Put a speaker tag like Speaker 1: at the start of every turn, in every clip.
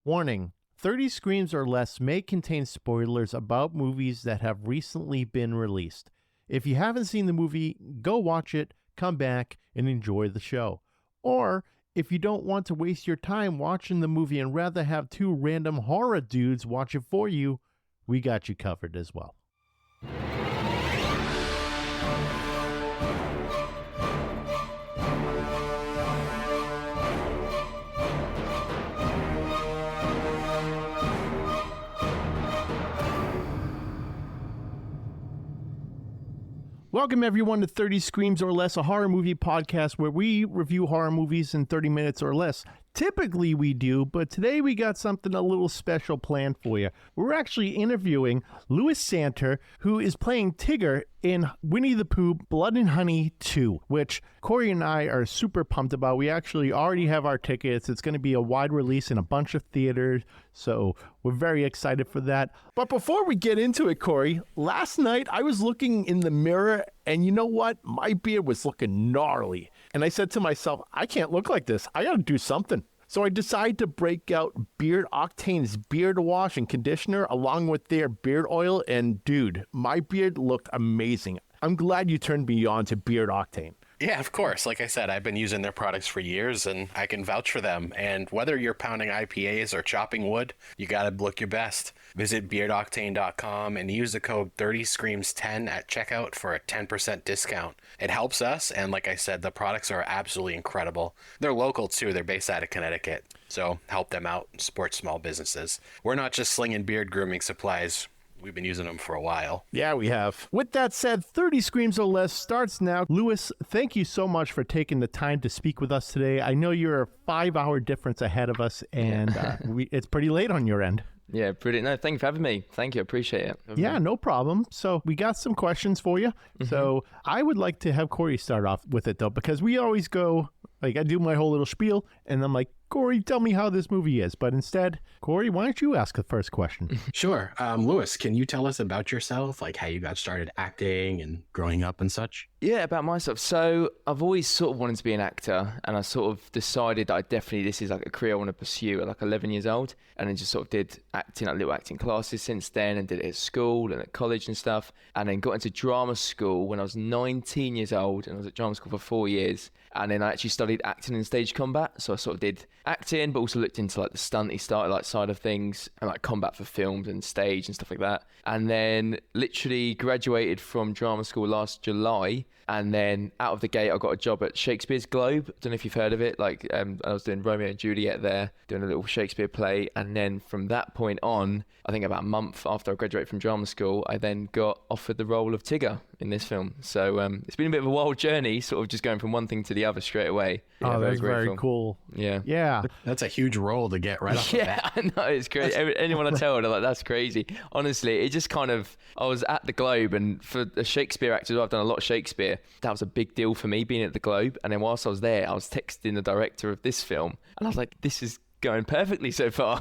Speaker 1: Warning, 30 Screams or Less may contain spoilers about movies that have recently been released. If you haven't seen the movie, go watch it, come back, and enjoy the show. Or, if you don't want to waste your time watching the movie and rather have two random horror dudes watch it for you, we got you covered as well. Welcome, everyone, to 30 Screams or Less, a horror movie podcast where we review horror movies in 30 minutes or less. Typically we do, but today we got something a little special planned for you. We're actually interviewing Lewis Santer, who is playing Tigger in Winnie-the-Pooh, Blood and Honey 2, which Corey and I are super pumped about. We actually already have our tickets. It's going to be a wide release in a bunch of theaters, so we're very excited for that. But before we get into it, Corey, last night I was looking in the mirror, and you know what? My beard was looking gnarly. And I said to myself, I can't look like this. I got to do something. So I decided to break out Beard Octane's beard wash and conditioner along with their beard oil. And dude, my beard looked amazing. I'm glad you turned me on to Beard Octane.
Speaker 2: Yeah, of course. Like I said, I've been using their products for years and I can vouch for them. And whether you're pounding IPAs or chopping wood, you got to look your best. Visit beardoctane.com and use the code 30screams10 at checkout for a 10% discount. It helps us. And like I said, the products are absolutely incredible. They're local too. They're based out of Connecticut. So help them out and support small businesses. We're not just slinging beard grooming supplies. We've been using them for a while.
Speaker 1: Yeah, we have. With that said, 30 Screams or Less starts now. Lewis, thank you so much for taking the time to speak with us today. I know you're a 5-hour difference ahead of us, and it's pretty late on your end.
Speaker 3: Yeah, pretty. No, thank you for having me. Thank you. Appreciate it.
Speaker 1: Yeah, no problem. So we got some questions for you. So I would like to have Corey start off with it, though, because we always go, like, I do my whole little spiel, and I'm like, Corey, tell me how this movie is. But instead, Corey, why don't you ask the first question?
Speaker 2: Sure. Lewis, can you tell us about yourself, like how you got started acting and growing up and such?
Speaker 3: Yeah, about myself. So I've always sort of wanted to be an actor, and I sort of decided that this is like a career I want to pursue at like 11 years old, and then just sort of did acting, like little acting classes since then, and did it at school and at college and stuff, and then got into drama school when I was 19 years old, and I was at drama school for 4 years, and then I actually studied acting and stage combat, so I sort of did acting, but also looked into like the stunty side of things, and like combat for films and stage and stuff like that, and then literally graduated from drama school last July. And then out of the gate, I got a job at Shakespeare's Globe. I don't know if you've heard of it. Like I was doing Romeo and Juliet there, doing a little Shakespeare play. And then from that point on, I think about a month after I graduated from drama school, I then got offered the role of Tigger in this film. So it's been a bit of a wild journey, sort of just going from one thing to the other straight away.
Speaker 1: Yeah, that's very cool.
Speaker 3: Yeah.
Speaker 1: Yeah.
Speaker 2: That's a huge role to get right off the bat.
Speaker 3: Yeah, I know, it's crazy. Anyone I tell, they're like, that's crazy. Honestly, it just kind of, I was at the Globe, and for a Shakespeare actor, I've done a lot of Shakespeare. That was a big deal for me, being at the Globe. And then whilst I was there, I was texting the director of this film, and I was like, this is going perfectly so far.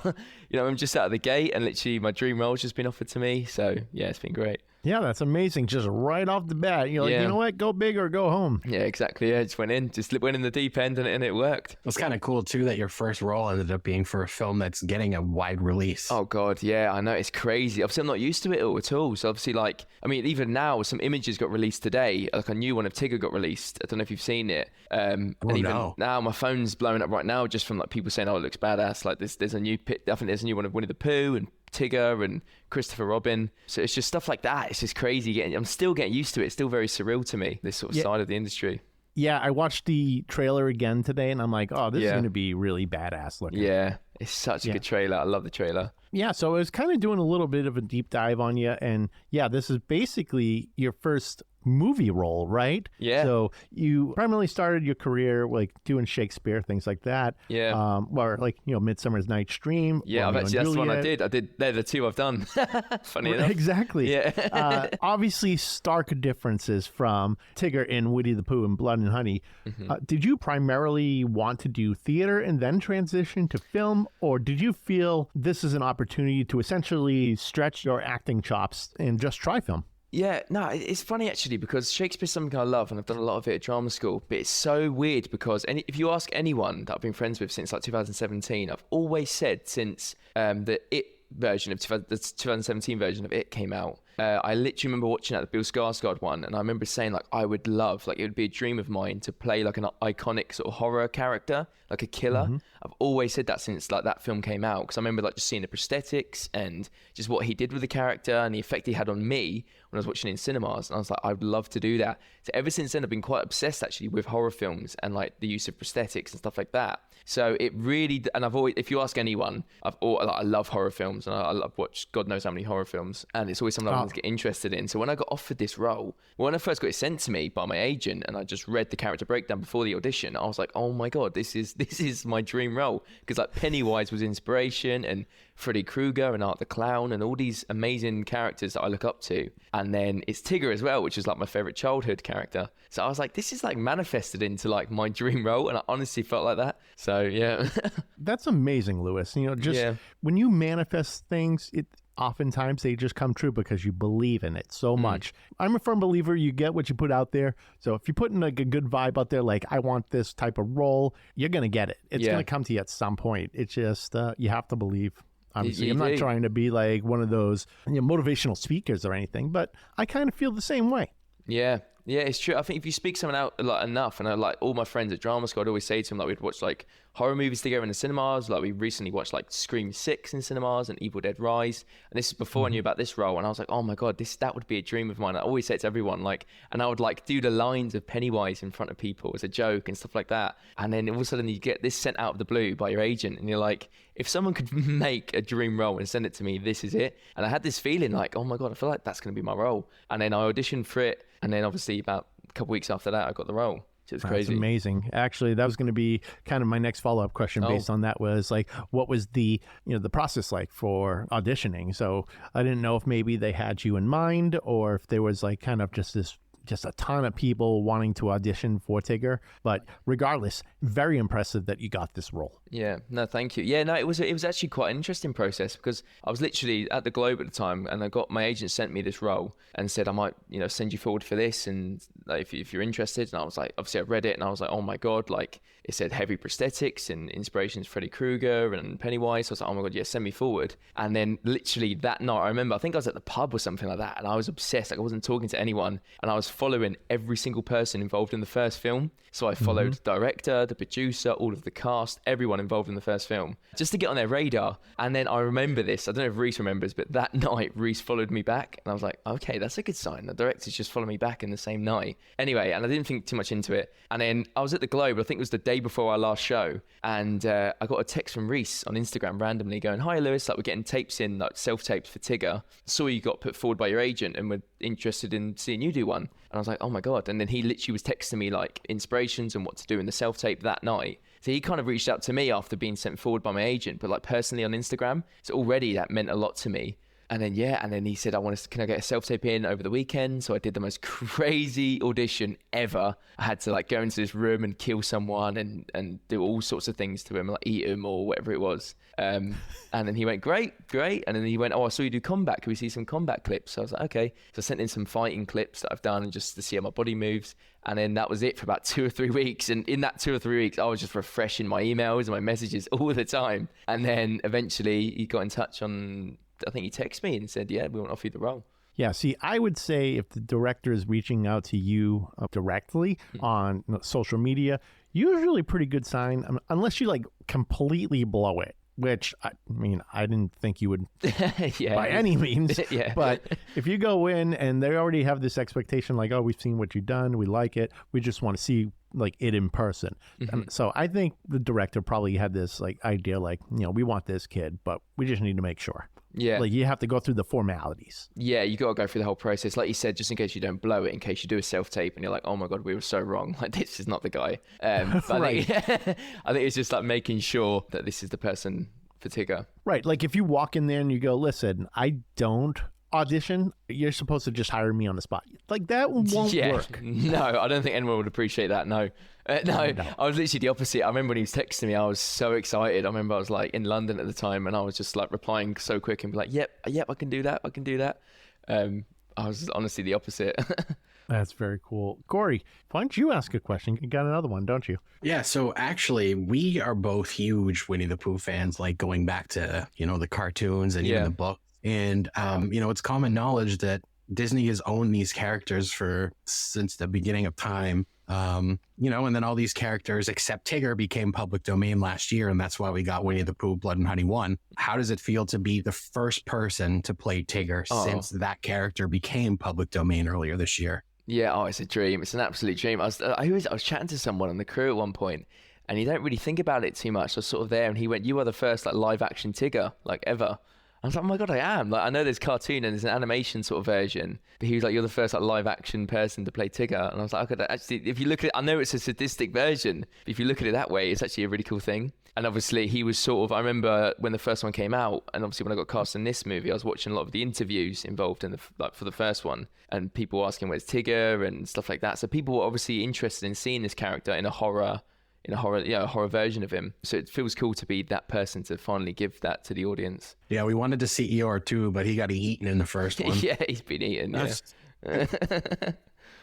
Speaker 3: I'm just out of the gate, and literally my dream role's just been offered to me. So yeah, it's been great.
Speaker 1: Yeah, that's amazing. Just right off the bat, you're like, you know what? Go big or go home.
Speaker 3: Yeah, exactly. Yeah, just went in the deep end, and it worked.
Speaker 2: It's kind of cool too that your first role ended up being for a film that's getting a wide release.
Speaker 3: Oh God, yeah, I know, it's crazy. Obviously, I'm not used to it all at all. So obviously, even now, some images got released today. Like a new one of Tigger got released. I don't know if you've seen it. Now my phone's blowing up right now just from like people saying, "Oh, it looks badass." Like there's a new I think there's a new one of Winnie-the-Pooh and Tigger and Christopher Robin. So it's just stuff like that. It's just crazy. I'm still getting used to it. It's still very surreal to me, this sort of side of the industry.
Speaker 1: Yeah, I watched the trailer again today, and I'm like, oh, this is going to be really badass looking.
Speaker 3: Yeah, it's such a good trailer. I love the trailer.
Speaker 1: Yeah, so I was kind of doing a little bit of a deep dive on you, and yeah, this is basically your first movie role, right?
Speaker 3: Yeah.
Speaker 1: So you primarily started your career like doing Shakespeare, things like that.
Speaker 3: Yeah.
Speaker 1: Or like, Midsummer's Night's Dream.
Speaker 3: Yeah, that's the one I did. They're the two I've done. Funny enough.
Speaker 1: Exactly.
Speaker 3: Yeah.
Speaker 1: Obviously, stark differences from Tigger in Winnie-the-Pooh and Blood and Honey. Did you primarily want to do theater and then transition to film, or did you feel this is an opportunity to essentially stretch your acting chops and just try film?
Speaker 3: Yeah, no, it's funny actually because Shakespeare's something I love and I've done a lot of it at drama school, but it's so weird because if you ask anyone that I've been friends with since like 2017, I've always said since the the 2017 version of It came out, I literally remember watching that, the Bill Skarsgård one, and I remember saying like I would love, like it would be a dream of mine to play like an iconic sort of horror character, like a killer. I've always said that since like that film came out, because I remember like just seeing the prosthetics and just what he did with the character and the effect he had on me when I was watching it in cinemas, and I was like, I'd love to do that. So ever since then I've been quite obsessed actually with horror films and like the use of prosthetics and stuff like that. So it really, and I've always, if you ask anyone, I love horror films and I love watch God knows how many horror films, and it's always something I want to get interested in. So when I got offered this role, when I first got it sent to me by my agent and I just read the character breakdown before the audition, I was like, oh my God, this is my dream role, because like Pennywise was inspiration, and Freddy Krueger and Art the Clown and all these amazing characters that I look up to. And then it's Tigger as well, which is like my favorite childhood character. So I was like, this is like manifested into like my dream role, and I honestly felt like that. So yeah.
Speaker 1: That's amazing, Lewis. You know, when you manifest things, oftentimes they just come true because you believe in it so much. I'm a firm believer you get what you put out there. So if you're putting like a good vibe out there, like I want this type of role, you're going to get it. It's going to come to you at some point. It's just, you have to believe. Obviously, I'm not trying to be like one of those motivational speakers or anything, but I kind of feel the same way.
Speaker 3: Yeah, it's true. I think if you speak someone out like enough, and like all my friends at drama school, I'd always say to them like we'd watch like horror movies together in the cinemas. Like we recently watched like Scream 6 in cinemas and Evil Dead Rise, and this is before I knew about this role, and I was like, oh my God, that would be a dream of mine. I always say it to everyone, like, and I would like do the lines of Pennywise in front of people as a joke and stuff like that, and then all of a sudden you get this sent out of the blue by your agent, and you're like, if someone could make a dream role and send it to me, this is it. And I had this feeling like, oh my God, I feel like that's going to be my role. And then I auditioned for it, and then obviously about a couple weeks after that I got the role. It was crazy.
Speaker 1: That's amazing. Actually, that was going to be kind of my next follow-up question based on that, was like, what was the process like for auditioning? So I didn't know if maybe they had you in mind, or if there was like kind of just a ton of people wanting to audition for Tigger. But regardless, very impressive that you got this role.
Speaker 3: Yeah, no, thank you. Yeah, no, it was actually quite an interesting process, because I was literally at the Globe at the time, and my agent sent me this role and said I might, send you forward for this, and like, if you're interested. And I was like, obviously I read it and I was like, oh my God, like it said heavy prosthetics and inspirations Freddy Krueger and Pennywise. So I was like, oh my God, yeah, send me forward. And then literally that night, I remember, I think I was at the pub or something like that, and I was obsessed. Like I wasn't talking to anyone, and I was following every single person involved in the first film. So I followed the director, the producer, all of the cast, everyone involved in the first film, just to get on their radar. And then I remember this, I don't know if Reese remembers, but that night Reese followed me back, and I was like, okay, that's a good sign. The director's just followed me back in the same night. Anyway, and I didn't think too much into it. And then I was at the Globe, I think it was the day before our last show, and I got a text from Reese on Instagram randomly going, hi Lewis, like we're getting tapes in, like self-tapes for Tigger. Saw you got put forward by your agent and we're interested in seeing you do one. And I was like, oh my God. And then he literally was texting me like inspirations and what to do in the self-tape that night. So he kind of reached out to me after being sent forward by my agent, but like personally on Instagram. So already that meant a lot to me. And then, and then he said, can I get a self-tape in over the weekend? So I did the most crazy audition ever. I had to like go into this room and kill someone and do all sorts of things to him, like eat him or whatever it was. And then he went, great. And then he went, I saw you do combat. Can we see some combat clips? So I was like, okay. So I sent in some fighting clips that I've done, and just to see how my body moves. And then that was it for about 2 or 3 weeks. And in that 2 or 3 weeks, I was just refreshing my emails and my messages all the time. And then eventually he got in touch I think he texted me and said, yeah, we want to offer you the role.
Speaker 1: Yeah, see, I would say if the director is reaching out to you directly on social media, usually a pretty good sign, unless you like completely blow it, which, I mean, I didn't think you would by any means. But if you go in and they already have this expectation like, oh, we've seen what you've done, we like it, we just want to see like it in person. So I think the director probably had this like idea like, we want this kid, but we just need to make sure. Yeah. Like you have to go through the formalities.
Speaker 3: Yeah, you got to go through the whole process. Like you said, just in case you don't blow it, in case you do a self-tape and you're like, oh my God, we were so wrong. Like this is not the guy. But
Speaker 1: right.
Speaker 3: I think it's just like making sure that this is the person for Tigger.
Speaker 1: Right. Like if you walk in there and you go, listen, I don't audition, you're supposed to just hire me on the spot. Like that won't work.
Speaker 3: No, I don't think anyone would appreciate that. No. No, I was literally the opposite. I remember when he was texting me, I was so excited. I remember I was like in London at the time, and I was just like replying so quick and be like, yep, I can do that. I was honestly the opposite.
Speaker 1: That's very cool. Corey, why don't you ask a question? You got another one, don't you?
Speaker 2: Yeah, so actually, we are both huge Winnie-the-Pooh fans, like going back to, the cartoons and even the book. And, it's common knowledge that Disney has owned these characters since the beginning of time. And then all these characters, except Tigger, became public domain last year, and that's why we got Winnie-the-Pooh, Blood and Honey 1. How does it feel to be the first person to play Tigger since that character became public domain earlier this year?
Speaker 3: Yeah, it's a dream. It's an absolute dream. I was chatting to someone on the crew at one point, and you don't really think about it too much. I was sort of there, and he went, "You are the first live action Tigger ever." I was like, "Oh my god, I am!" I know there's cartoon and there's an animation sort of version, but he was like, "You're the first live action person to play Tigger," and I was like, "Okay, actually, if you look at it, I know it's a sadistic version, but if you look at it that way, it's actually a really cool thing." And obviously, he was I remember when the first one came out, and obviously when I got cast in this movie, I was watching a lot of the interviews involved in for the first one, and people asking where's Tigger and stuff like that. So people were obviously interested in seeing this character in a horror version of him. So it feels cool to be that person to finally give that to the audience.
Speaker 2: Yeah, we wanted to see Eeyore too, but he got eaten in the first one.
Speaker 3: Yeah, he's been eaten. Yeah.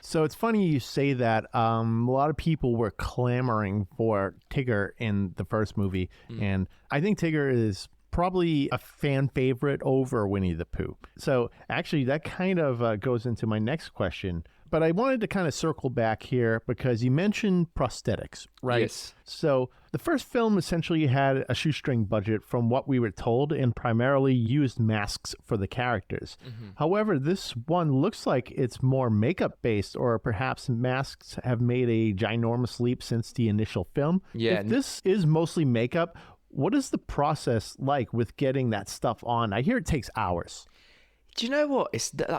Speaker 1: So it's funny you say that. A lot of people were clamoring for Tigger in the first movie, and I think Tigger is probably a fan favorite over Winnie-the-Pooh. So actually, that kind of goes into my next question. But I wanted to kind of circle back here because you mentioned prosthetics, right?
Speaker 3: Yes.
Speaker 1: So the first film essentially had a shoestring budget from what we were told and primarily used masks for the characters. Mm-hmm. However, this one looks like it's more makeup based, or perhaps masks have made a ginormous leap since the initial film.
Speaker 3: Yeah.
Speaker 1: If this is mostly makeup, what is the process like with getting that stuff on? I hear it takes hours.
Speaker 3: Do you know what?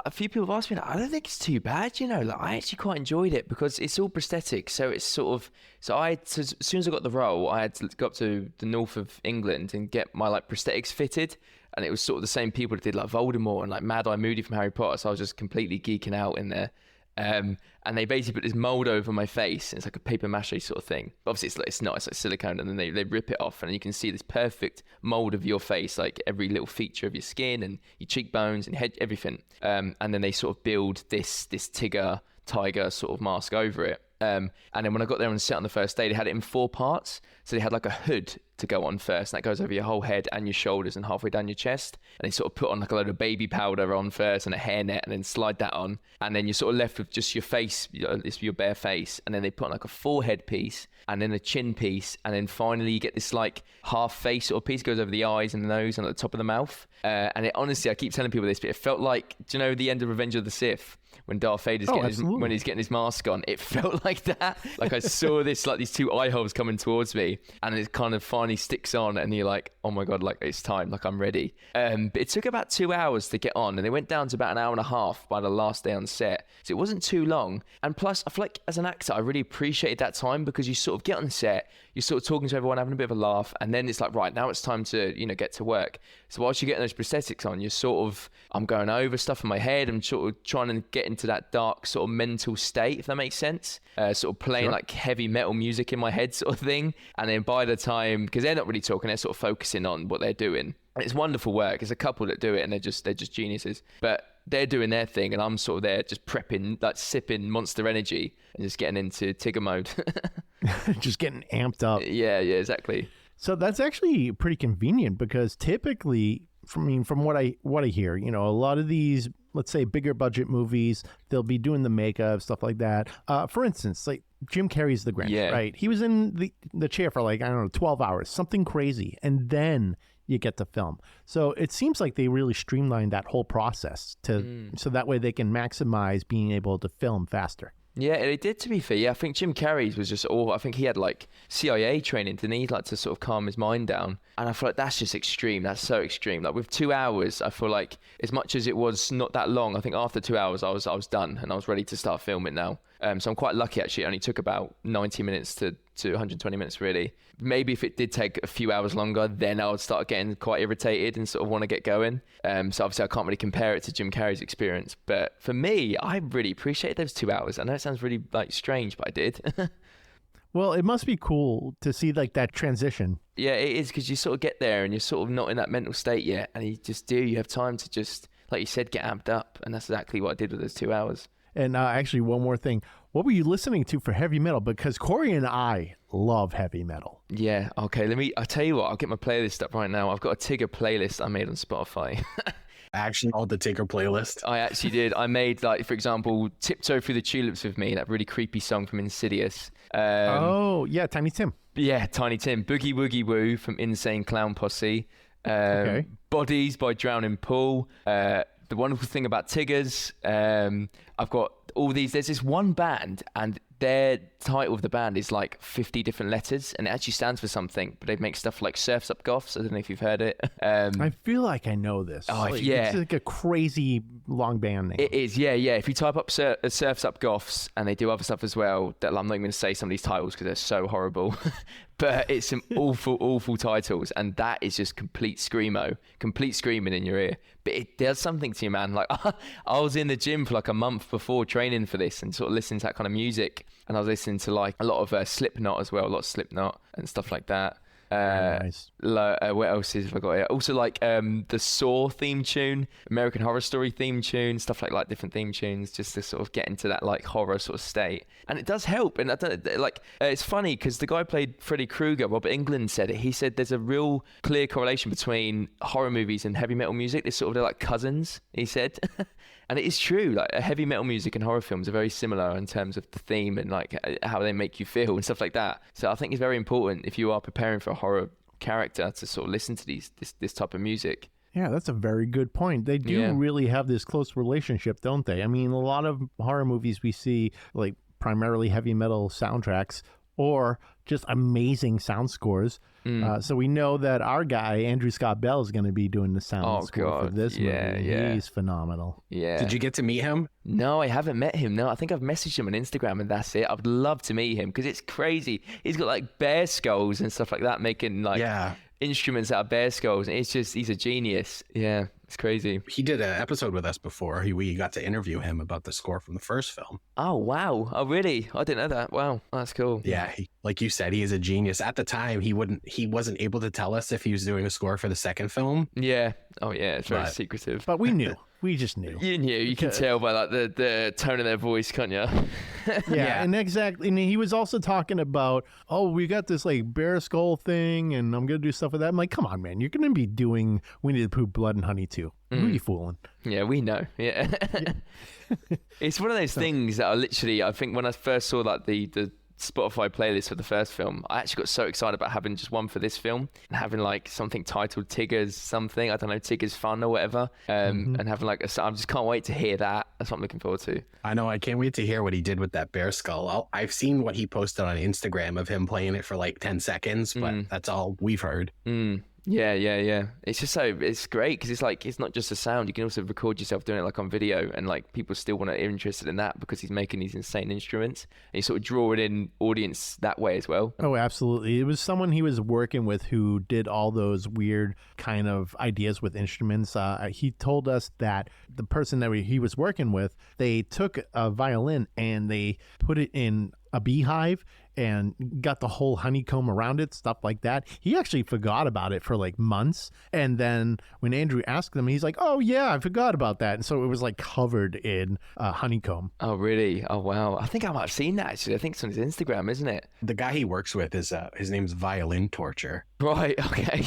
Speaker 3: A few people have asked me, I don't think it's too bad, I actually quite enjoyed it because it's all prosthetic. So it's as soon as I got the role, I had to go up to the north of England and get my prosthetics fitted. And it was sort of the same people that did Voldemort and Mad Eye Moody from Harry Potter. So I was just completely geeking out in there. And they basically put this mold over my face. And it's like a paper mache sort of thing. But obviously it's not, it's like silicone, and then they rip it off and you can see this perfect mold of your face, like every little feature of your skin and your cheekbones and your head, everything. And then they sort of build this tiger sort of mask over it. And then when I got there on set on the first day, they had it in 4 parts. So they had a hood to go on first, and that goes over your whole head and your shoulders and halfway down your chest. And they sort of put on a load of baby powder on first and a hairnet, and then slide that on. And then you're sort of left with just your face, your bare face. And then they put on a forehead piece and then a chin piece. And then finally you get this half face sort of piece, goes over the eyes and the nose and at the top of the mouth. And it honestly, I keep telling people this, but it felt like, do you know the end of Revenge of the Sith? When Darth Vader's when he's getting his mask on, it felt like that. I saw these 2 eye holes coming towards me, and it kind of finally sticks on, and you're like, oh my god, it's time, I'm ready. But it took about 2 hours to get on, and it went down to about an hour and a half by the last day on set. So it wasn't too long. And plus, I feel like as an actor, I really appreciated that time because you sort of get on set, you're sort of talking to everyone, having a bit of a laugh, and then it's right, now it's time to get to work. So whilst you're getting those prosthetics on, I'm going over stuff in my head, I'm sort of trying to get into that dark sort of mental state, if that makes sense. Sort of playing heavy metal music in my head sort of thing. And then by the time, because they're not really talking, they're sort of focusing on what they're doing. And it's wonderful work. There's a couple that do it and they're just geniuses. But they're doing their thing and I'm sort of there just prepping, sipping Monster Energy and just getting into Tigger mode.
Speaker 1: Just getting amped up.
Speaker 3: Yeah, exactly.
Speaker 1: So that's actually pretty convenient because typically, from what I hear, a lot of these, let's say, bigger budget movies, they'll be doing the makeup, stuff like that. For instance, Jim Carrey's The Grinch, right? He was in the chair for 12 hours, something crazy, and then you get to film. So it seems like they really streamlined that whole process so that way they can maximize being able to film faster.
Speaker 3: Yeah, they did, to be fair. Yeah, I think Jim Carrey's was just I think he had CIA training, didn't he? To sort of calm his mind down. And I feel like that's just extreme. That's so extreme. With 2 hours, I feel like as much as it was not that long, I think after 2 hours I was done and I was ready to start filming now. So I'm quite lucky actually. It only took about 90 minutes to 120 minutes really. Maybe if it did take a few hours longer, then I would start getting quite irritated and sort of want to get going. So obviously I can't really compare it to Jim Carrey's experience. But for me, I really appreciated those 2 hours. I know it sounds really strange, but I did.
Speaker 1: Well, it must be cool to see that transition.
Speaker 3: Yeah, it is, because you sort of get there and you're sort of not in that mental state yet. And you have time to just like you said, get amped up. And that's exactly what I did with those 2 hours.
Speaker 1: And actually, one more thing. What were you listening to for heavy metal? Because Corey and I love heavy metal.
Speaker 3: Yeah, okay, I'll tell you what, I'll get my playlist up right now. I've got a Tigger playlist I made on Spotify.
Speaker 2: Actually, all the Tigger playlist.
Speaker 3: I actually did. I made, like, for example, Tiptoe Through the Tulips with Me, that really creepy song from Insidious.
Speaker 1: Oh, yeah, Tiny Tim.
Speaker 3: Yeah, Tiny Tim. Boogie Woogie Woo from Insane Clown Posse.
Speaker 1: Okay.
Speaker 3: Bodies by Drowning Pool. The wonderful thing about Tiggers, I've got all these. There's this one band, and their title of the band is like 50 different letters, and it actually stands for something. But they make stuff like Surf's Up Goths. I don't know if you've heard it.
Speaker 1: I feel like I know this.
Speaker 3: Oh, yeah.
Speaker 1: It's like a crazy long band name.
Speaker 3: It is, yeah. If you type up Surf's Up Goths, and they do other stuff as well, that I'm not even going to say some of these titles because they're so horrible. But it's some awful titles, and that is just complete screaming in your ear. But it does something to you, man. Like, I was in the gym for like a month before training for this and sort of listening to that kind of music. And I was listening to like a lot of Slipknot as well, a lot of Slipknot and stuff like that.
Speaker 1: Nice.
Speaker 3: What else have I got here? Also, like the Saw theme tune, American Horror Story theme tune, stuff like different theme tunes, just to sort of get into that like horror sort of state. And it does help. And I don't it's funny because the guy who played Freddy Krueger, Robert Englund, said it. He said there's a real clear correlation between horror movies and heavy metal music. They're like cousins. He said. And it is true, like heavy metal music and horror films are very similar in terms of the theme and like how they make you feel and stuff like that. So I think it's very important if you are preparing for a horror character to sort of listen to this type of music.
Speaker 1: Yeah, that's a very good point. They do really have this close relationship, don't they? I mean, a lot of horror movies we see, like primarily heavy metal soundtracks or just amazing sound scores. So we know that our guy, Andrew Scott Bell, is going to be doing the sound score for this movie.
Speaker 3: Yeah.
Speaker 1: He's phenomenal.
Speaker 3: Yeah.
Speaker 2: Did you get to meet him?
Speaker 3: No, I haven't met him. No, I think I've messaged him on Instagram and that's it. I would love to meet him because it's crazy. He's got like bear skulls and stuff like that, making like instruments out of bear skulls. And it's just, he's a genius. Yeah, it's crazy.
Speaker 2: He did an episode with us before. We got to interview him about the score from the first film.
Speaker 3: Oh, wow. Oh, really? I didn't know that. Wow. That's cool.
Speaker 2: Yeah. Like you said, he is a genius. At the time, he wasn't able to tell us if he was doing a score for the second film.
Speaker 3: Yeah. Oh, yeah. It's very secretive.
Speaker 1: But we knew. We just knew.
Speaker 3: You knew. You can tell by like the tone of their voice, can't you?
Speaker 1: Yeah, and exactly. And he was also talking about, we got this like bear skull thing, and I'm gonna do stuff with that. I'm like, come on, man, you're gonna be doing Winnie-the-Pooh, Blood and Honey too. Who are you fooling?
Speaker 3: Yeah, we know. Yeah. It's one of those things that I think when I first saw like the Spotify playlist for the first film, I actually got so excited about having just one for this film and having like something titled Tigger's something, I don't know, Tigger's Fun or whatever, and having like I just can't wait to hear that. That's what I'm looking forward to.
Speaker 2: I know, I can't wait to hear what he did with that bear skull. I've seen what he posted on Instagram of him playing it for like 10 seconds, but that's all we've heard.
Speaker 3: Yeah. It's just it's great because it's like, it's not just a sound. You can also record yourself doing it like on video, and like people still want to be interested in that because he's making these insane instruments, and you sort of draw it in audience that way as well.
Speaker 1: Oh, absolutely. It was someone he was working with who did all those weird kind of ideas with instruments. He told us that the person that he was working with, they took a violin and they put it in a beehive and got the whole honeycomb around it, stuff like that. He actually forgot about it for like months. And then when Andrew asked him, he's like, oh yeah, I forgot about that. And so it was like covered in honeycomb.
Speaker 3: Oh, really? Oh, wow. I think I might have seen that actually. I think it's on his Instagram, isn't it?
Speaker 2: The guy he works with is, his name's Violin Torture.
Speaker 3: Right, okay.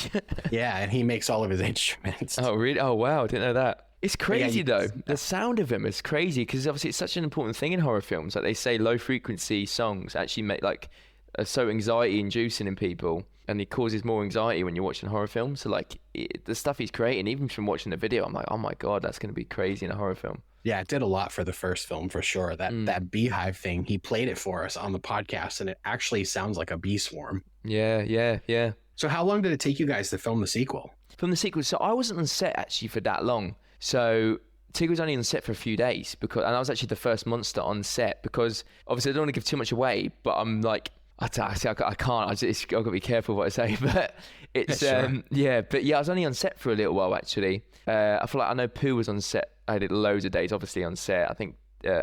Speaker 2: Yeah, and he makes all of his instruments.
Speaker 3: Oh, really? Oh, wow. I didn't know that. It's crazy
Speaker 2: though.
Speaker 3: The sound of him is crazy because obviously it's such an important thing in horror films. Like they say, low frequency songs actually make are so anxiety inducing in people, and it causes more anxiety when you're watching horror films. So like the stuff he's creating, even from watching the video, I'm like, oh my god, that's going to be crazy in a horror film.
Speaker 2: Yeah, it did a lot for the first film for sure. That beehive thing, he played it for us on the podcast, and it actually sounds like a bee swarm.
Speaker 3: Yeah.
Speaker 2: So how long did it take you guys to film the sequel?
Speaker 3: So I wasn't on set actually for that long. So Tigger was only on set for a few days and I was actually the first monster on set because obviously I don't want to give too much away, but I'm like, I can't. I've got to be careful what I say, but it's I was only on set for a little while actually. I feel like I know Pooh was on set. I did loads of days obviously on set. I think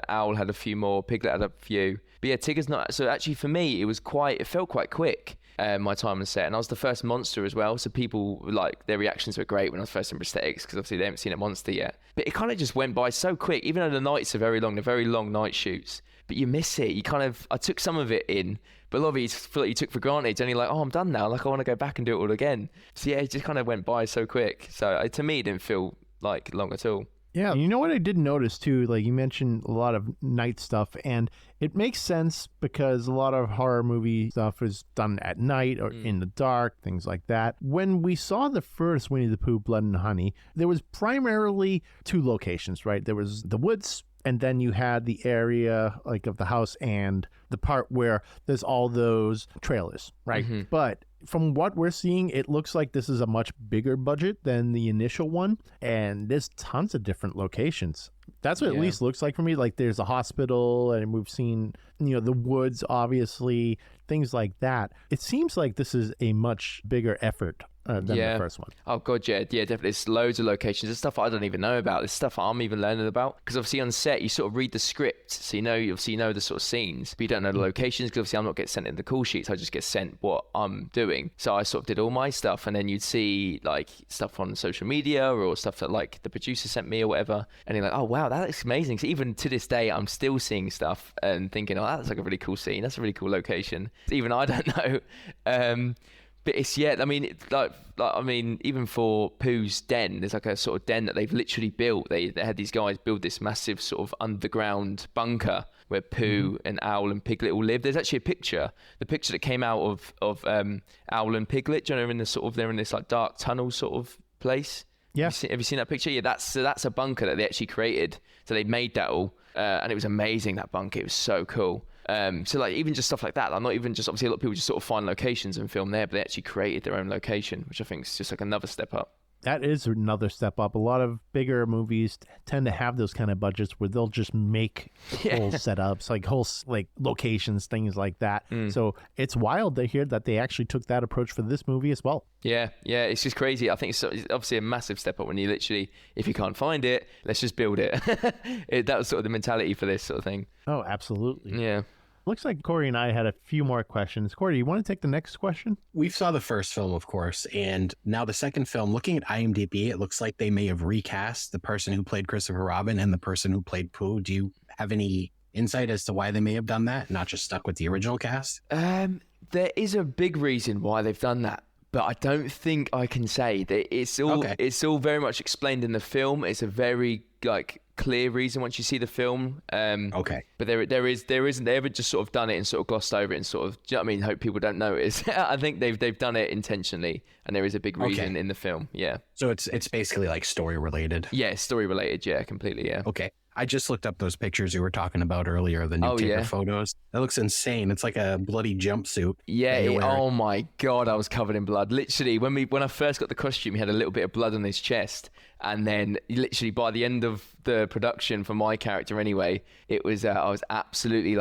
Speaker 3: Owl had a few more, Piglet had a few, but yeah, Tigger's not. So actually for me, it felt quite quick. my time on set, and I was the first monster as well. So people like their reactions were great when I was first in prosthetics because obviously they haven't seen a monster yet. But it kind of just went by so quick, even though the nights are very long. They're very long night shoots, but you miss it. I took some of it in, but a lot of it you feel like you took for granted. It's only like, oh, I'm done now. Like I want to go back and do it all again. So yeah, it just kind of went by so quick. So to me, it didn't feel like long at all.
Speaker 1: Yeah, you know what I did notice too, like you mentioned a lot of night stuff, and it makes sense because a lot of horror movie stuff is done at night or in the dark, things like that. When we saw the first Winnie-the-Pooh Blood and Honey, there was primarily two locations, right? There was the woods, and then you had the area like of the house and the part where there's all those trailers, right?
Speaker 3: Mm-hmm.
Speaker 1: But from what we're seeing, it looks like this is a much bigger budget than the initial one, and there's tons of different locations. That's what it at least looks like for me. Like there's a hospital, and we've seen, the woods, obviously, things like that. It seems like this is a much bigger effort than the first one.
Speaker 3: Oh god, yeah, definitely. There's loads of locations. There's stuff I don't even know about. There's stuff I'm even learning about because obviously on set you sort of read the script, so you know the sort of scenes, but you don't know the locations because obviously I'm not getting sent in the call sheets. I just get sent what I'm doing. So I sort of did all my stuff, and then you'd see like stuff on social media or stuff that like the producer sent me or whatever, and you're like, oh wow, that looks amazing. So even to this day, I'm still seeing stuff and thinking, oh, that's like a really cool scene. That's a really cool location. Even I don't know. But it's even for Pooh's den, there's like a sort of den that they've literally built. They had these guys build this massive sort of underground bunker where Pooh and Owl and Piglet all live. There's actually a picture, the picture that came out of Owl and Piglet. Do you know, they're in this like dark tunnel sort of place.
Speaker 1: Yeah.
Speaker 3: Have you seen that picture? Yeah, that's a bunker that they actually created. So they made that all, and it was amazing, that bunker. It was so cool. So like even just stuff like that, like not even just, obviously a lot of people just sort of find locations and film there, but they actually created their own location, which I think is just like another step up.
Speaker 1: That is another step up. A lot of bigger movies tend to have those kind of budgets where they'll just make whole setups, like whole like locations, things like that. So it's wild to hear that they actually took that approach for this movie as well. Yeah,
Speaker 3: it's just crazy. I think it's obviously a massive step up when you literally, if you can't find it, let's just build it. That was sort of the mentality for this sort of thing.
Speaker 1: Oh, absolutely.
Speaker 3: Yeah.
Speaker 1: Looks like Corey and I had a few more questions. Corey, you want to take the next question?
Speaker 2: We saw the first film, of course, and now the second film, looking at IMDb, it looks like they may have recast the person who played Christopher Robin and the person who played Pooh. Do you have any insight as to why they may have done that, not just stuck with the original cast?
Speaker 3: There is a big reason why they've done that, but I don't think I can say that it's all very much explained in the film. It's a very clear reason once you see the film.
Speaker 2: Okay.
Speaker 3: But there isn't. They haven't just sort of done it and sort of glossed over it and sort of, do you know what I mean? Hope people don't notice. I think they've done it intentionally, and there is a big reason in the film. Yeah.
Speaker 2: So it's basically like story related.
Speaker 3: Yeah, story related. Yeah, completely. Yeah.
Speaker 2: Okay. I just looked up those pictures you were talking about earlier, the new Tigger photos. That looks insane. It's like a bloody jumpsuit.
Speaker 3: Yeah. Oh my God, I was covered in blood. Literally, when I first got the costume, he had a little bit of blood on his chest. And then literally by the end of the production for my character anyway, it was, I was absolutely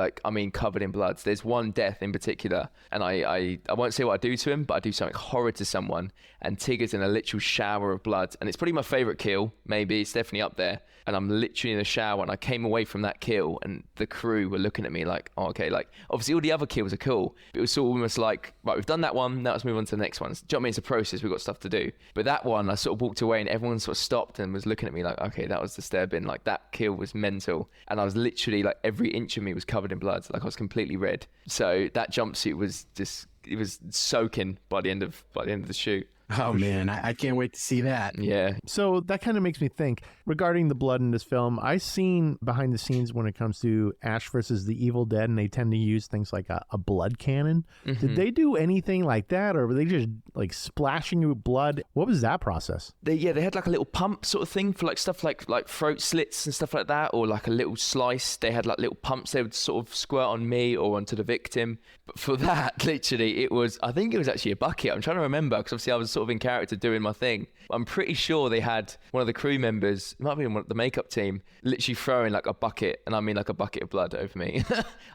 Speaker 3: covered in blood. So there's one death in particular, and I won't say what I do to him, but I do something horrid to someone, and Tigger's in a literal shower of blood. And it's probably my favorite kill, maybe. It's definitely up there. And I'm literally in a shower, and I came away from that kill, and the crew were looking at me like, oh, okay, like obviously all the other kills are cool, but it was sort of almost like, right, we've done that one, now let's move on to the next one. Do you know what I mean? It's a process, we've got stuff to do. But that one, I sort of walked away, and everyone sort of stopped and was looking at me like, okay, that was disturbing. Like that kill was mental, and I was literally like, every inch of me was covered in blood, like I was completely red. So that jumpsuit was just, it was soaking by the end of the shoot.
Speaker 2: Oh man, I can't wait to see that.
Speaker 3: Yeah.
Speaker 1: So that kind of makes me think regarding the blood in this film. I've seen behind the scenes when it comes to Ash versus the Evil Dead, and they tend to use things like a blood cannon. Mm-hmm. Did they do anything like that, or were they just like splashing you with blood? What was that process?
Speaker 3: They had like a little pump sort of thing for like stuff like throat slits and stuff like that, or like a little slice. They had like little pumps they would sort of squirt on me or onto the victim. But for that, literally, I think it was actually a bucket. I'm trying to remember because obviously I was sort of in character doing my thing. I'm pretty sure they had one of the crew members, it might have been the makeup team, literally throwing like a bucket, and I mean like a bucket of blood over me.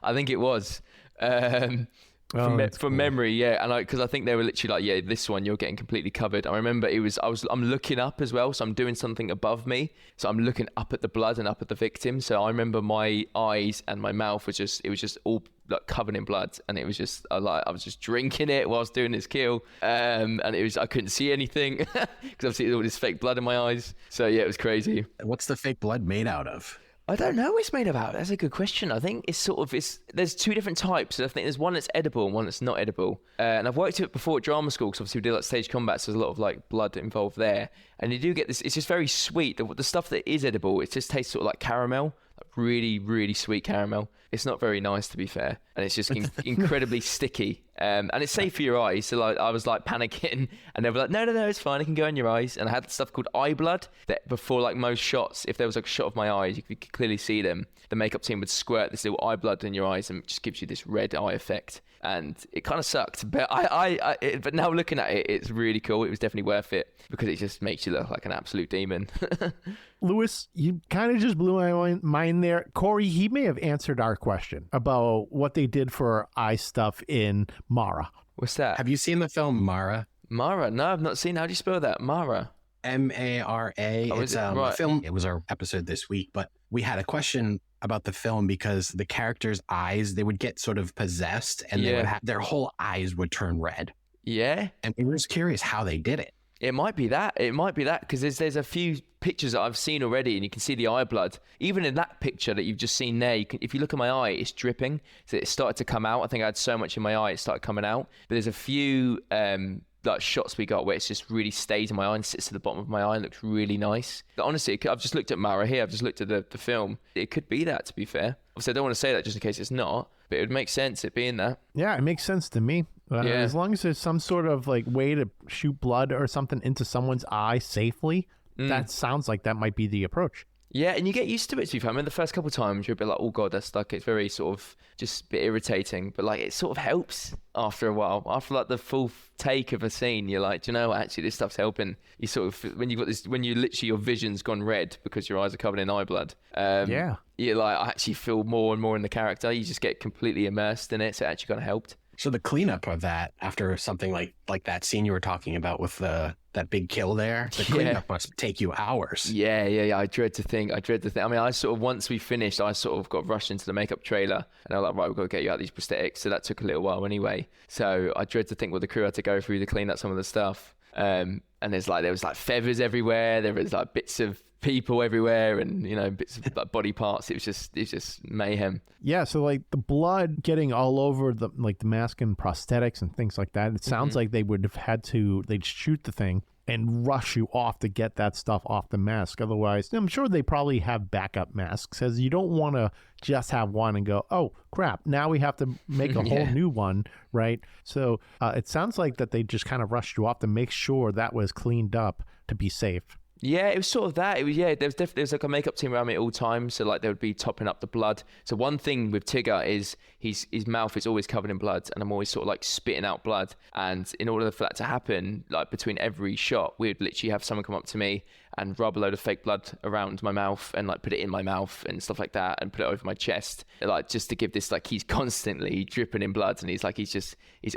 Speaker 3: I think it was. From memory, yeah, and because I think they were literally like, yeah, this one you're getting completely covered. I remember I'm looking up as well, so I'm doing something above me, so I'm looking up at the blood and up at the victim. So I remember my eyes and my mouth was just all like covered in blood, and it was just I was just drinking it whilst doing this kill, and I couldn't see anything because obviously all this fake blood in my eyes. So yeah, it was crazy.
Speaker 2: What's the fake blood made out of?
Speaker 3: I don't know what it's made about. That's a good question. I think there's two different types. I think there's one that's edible and one that's not edible. And I've worked it before at drama school because obviously we do like stage combat, so there's a lot of like blood involved there. And you do get this, it's just very sweet. The stuff that is edible, it just tastes sort of like caramel, like really, really sweet caramel. It's not very nice, to be fair. And it's just incredibly sticky. And it's safe for your eyes. So like I was like panicking and they were like, no, it's fine. It can go in your eyes. And I had stuff called eye blood that before like most shots, if there was like a shot of my eyes, you could clearly see them. The makeup team would squirt this little eye blood in your eyes and it just gives you this red eye effect. And it kind of sucked. But but now looking at it, it's really cool. It was definitely worth it because it just makes you look like an absolute demon.
Speaker 1: Lewis, you kind of just blew my mind there. Corey, he may have answered our question about what they did for eye stuff in Mara.
Speaker 3: What's that?
Speaker 2: Have you seen the film Mara?
Speaker 3: Mara? No, I've not seen. How do you spell that? Mara?
Speaker 2: M-A-R-A.
Speaker 3: Oh,
Speaker 2: it's
Speaker 3: right.
Speaker 2: a film. It was our episode this week, but we had a question about the film because the characters' eyes, they would get sort of possessed and they would their whole eyes would turn red.
Speaker 3: Yeah.
Speaker 2: And we were just curious how they did it.
Speaker 3: It might be that because there's a few pictures that I've seen already and you can see the eye blood. Even in that picture that you've just seen there, if you look at my eye, it's dripping. So it started to come out. I think I had so much in my eye, it started coming out. But there's a few like shots we got where it's just really stays in my eye and sits at the bottom of my eye and looks really nice. But honestly, I've just looked at Mara here. I've just looked at the film. It could be that, to be fair. Obviously, I don't want to say that just in case it's not, but it would make sense it being that.
Speaker 1: Yeah, it makes sense to me. As long as there's some sort of like way to shoot blood or something into someone's eye safely, that sounds like that might be the approach.
Speaker 3: Yeah, and you get used to it, to be fair. I mean, the first couple of times you're a bit like, oh God, that's like, it's very sort of just a bit irritating. But like, it sort of helps after a while. After like the full take of a scene, you're like, do you know what? Actually, this stuff's helping. You sort of, when you've got this, when you literally, your vision's gone red because your eyes are covered in eye blood. You're like, I actually feel more and more in the character. You just get completely immersed in it. So it actually kind of helped.
Speaker 2: So the cleanup of that after something like that scene you were talking about with that big kill there, the cleanup must take you hours.
Speaker 3: Yeah. I dread to think. I mean, I sort of, once we finished, I sort of got rushed into the makeup trailer and I was like, right, we've got to get you out these prosthetics. So that took a little while anyway. So I dread to think what the crew had to go through to clean up some of the stuff. And there was like feathers everywhere. There was like bits of people everywhere and, you know, bits of like body parts. It was just mayhem.
Speaker 1: Yeah. So like the blood getting all over the mask and prosthetics and things like that. It sounds like they would have they'd shoot the thing and rush you off to get that stuff off the mask. Otherwise, I'm sure they probably have backup masks, as you don't want to just have one and go, oh crap, now we have to make a whole new one, right? So it sounds like that they just kind of rushed you off to make sure that was cleaned up to be safe.
Speaker 3: Yeah, it was sort of that. It was, there was like a makeup team around me at all times. So like they would be topping up the blood. So one thing with Tigger is his mouth is always covered in blood and I'm always sort of like spitting out blood. And in order for that to happen, like between every shot, we would literally have someone come up to me and rub a load of fake blood around my mouth and like put it in my mouth and stuff like that and put it over my chest, like just to give this, like he's constantly dripping in blood and he's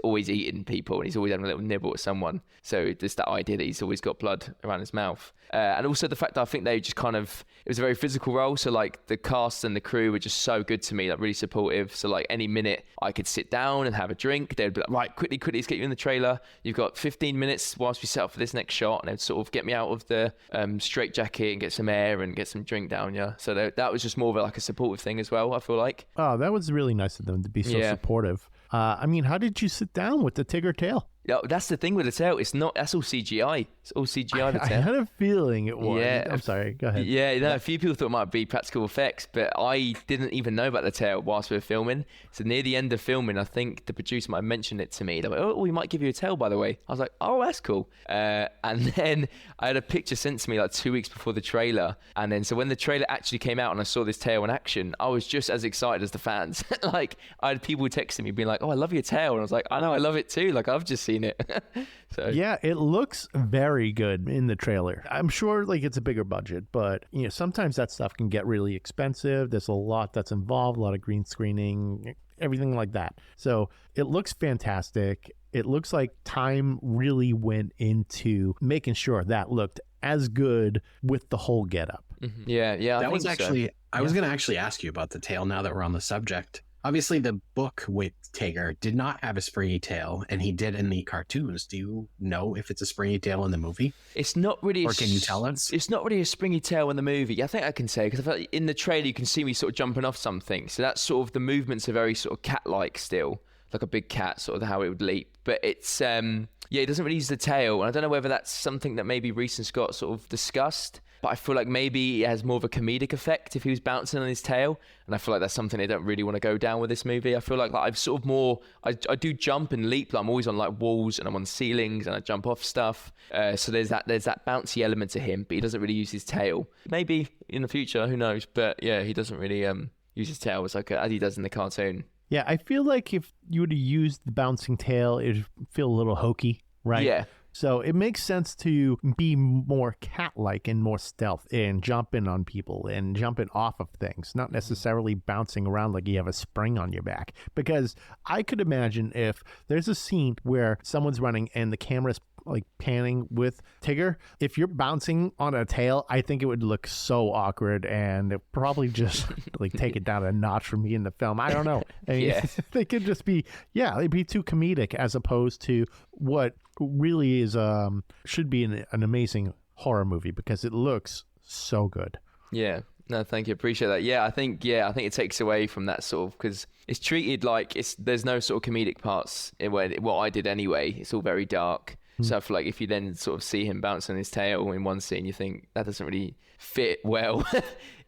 Speaker 3: always eating people and he's always having a little nibble at someone. So there's that idea that he's always got blood around his mouth. And also the fact that I think they just kind of, it was a very physical role. So like the cast and the crew were just so good to me, like really supportive. So like any minute I could sit down and have a drink. They'd be like, right, quickly, let's get you in the trailer. You've got 15 minutes whilst we set up for this next shot. And they'd sort of get me out of the straight jacket and get some air and get some drink down. Yeah. So that was just more of like a supportive thing as well, I feel like.
Speaker 1: Oh, that was really nice of them to be so supportive. I mean, how did you sit down with the Tigger tail?
Speaker 3: Yeah, that's the thing with the tail. That's all CGI. It's all CGI. The tail.
Speaker 1: I had a feeling it was. Yeah, I'm sorry. Go ahead.
Speaker 3: Yeah, no, a few people thought it might be practical effects, but I didn't even know about the tail whilst we were filming. So near the end of filming, I think the producer might have mentioned it to me. They're like, "Oh, we might give you a tail, by the way." I was like, "Oh, that's cool." And then I had a picture sent to me like 2 weeks before the trailer, and then so when the trailer actually came out and I saw this tail in action, I was just as excited as the fans. Like I had people texting me being like, "Oh, I love your tail," and I was like, "I know, I love it too. Like I've just seen it." So
Speaker 1: yeah, it looks very good in the trailer. I'm sure like it's a bigger budget, but you know, sometimes that stuff can get really expensive. There's a lot that's involved, a lot of green screening. everything like that. So it looks fantastic. It looks like time really went into making sure that looked as good with the whole getup.
Speaker 3: Mm-hmm. Yeah,
Speaker 2: that was actually. I was going to actually ask you about the tail now that we're on the subject. Obviously, the book with Tigger did not have a springy tail, and he did in the cartoons. Do you know if it's a springy tail in the movie?
Speaker 3: It's not really.
Speaker 2: Or can you tell us?
Speaker 3: It's not really a springy tail in the movie. I think I can say, because I feel like in the trailer you can see me sort of jumping off something. So that's sort of, the movements are very sort of cat-like still, like a big cat, sort of how it would leap. But it's it doesn't really use the tail, and I don't know whether that's something that maybe Reese and Scott sort of discussed. But I feel like maybe it has more of a comedic effect if he was bouncing on his tail. And I feel like that's something they don't really want to go down with this movie. I feel like I've sort of more, I do jump and leap. Like I'm always on like walls and I'm on ceilings and I jump off stuff. So there's that bouncy element to him, but he doesn't really use his tail. Maybe in the future, who knows? But yeah, he doesn't really use his tail as he does in the cartoon.
Speaker 1: Yeah, I feel like if you would have used the bouncing tail, it'd feel a little hokey, right?
Speaker 3: Yeah.
Speaker 1: So it makes sense to be more cat-like and more stealth and jumping on people and jumping off of things, not necessarily bouncing around like you have a spring on your back. Because I could imagine if there's a scene where someone's running and the camera's like panning with Tigger, if you're bouncing on a tail, I think it would look so awkward and it probably just like take it down a notch for me in the film. I don't know. I mean, they could just be, it'd be too comedic as opposed to what really is should be an amazing horror movie because it looks so good.
Speaker 3: Yeah. No, thank you. Appreciate that. I think it takes away from that sort of, because it's treated like there's no sort of comedic parts in what I did anyway. It's all very dark. So I feel like if you then sort of see him bounce on his tail in one scene, you think that doesn't really fit well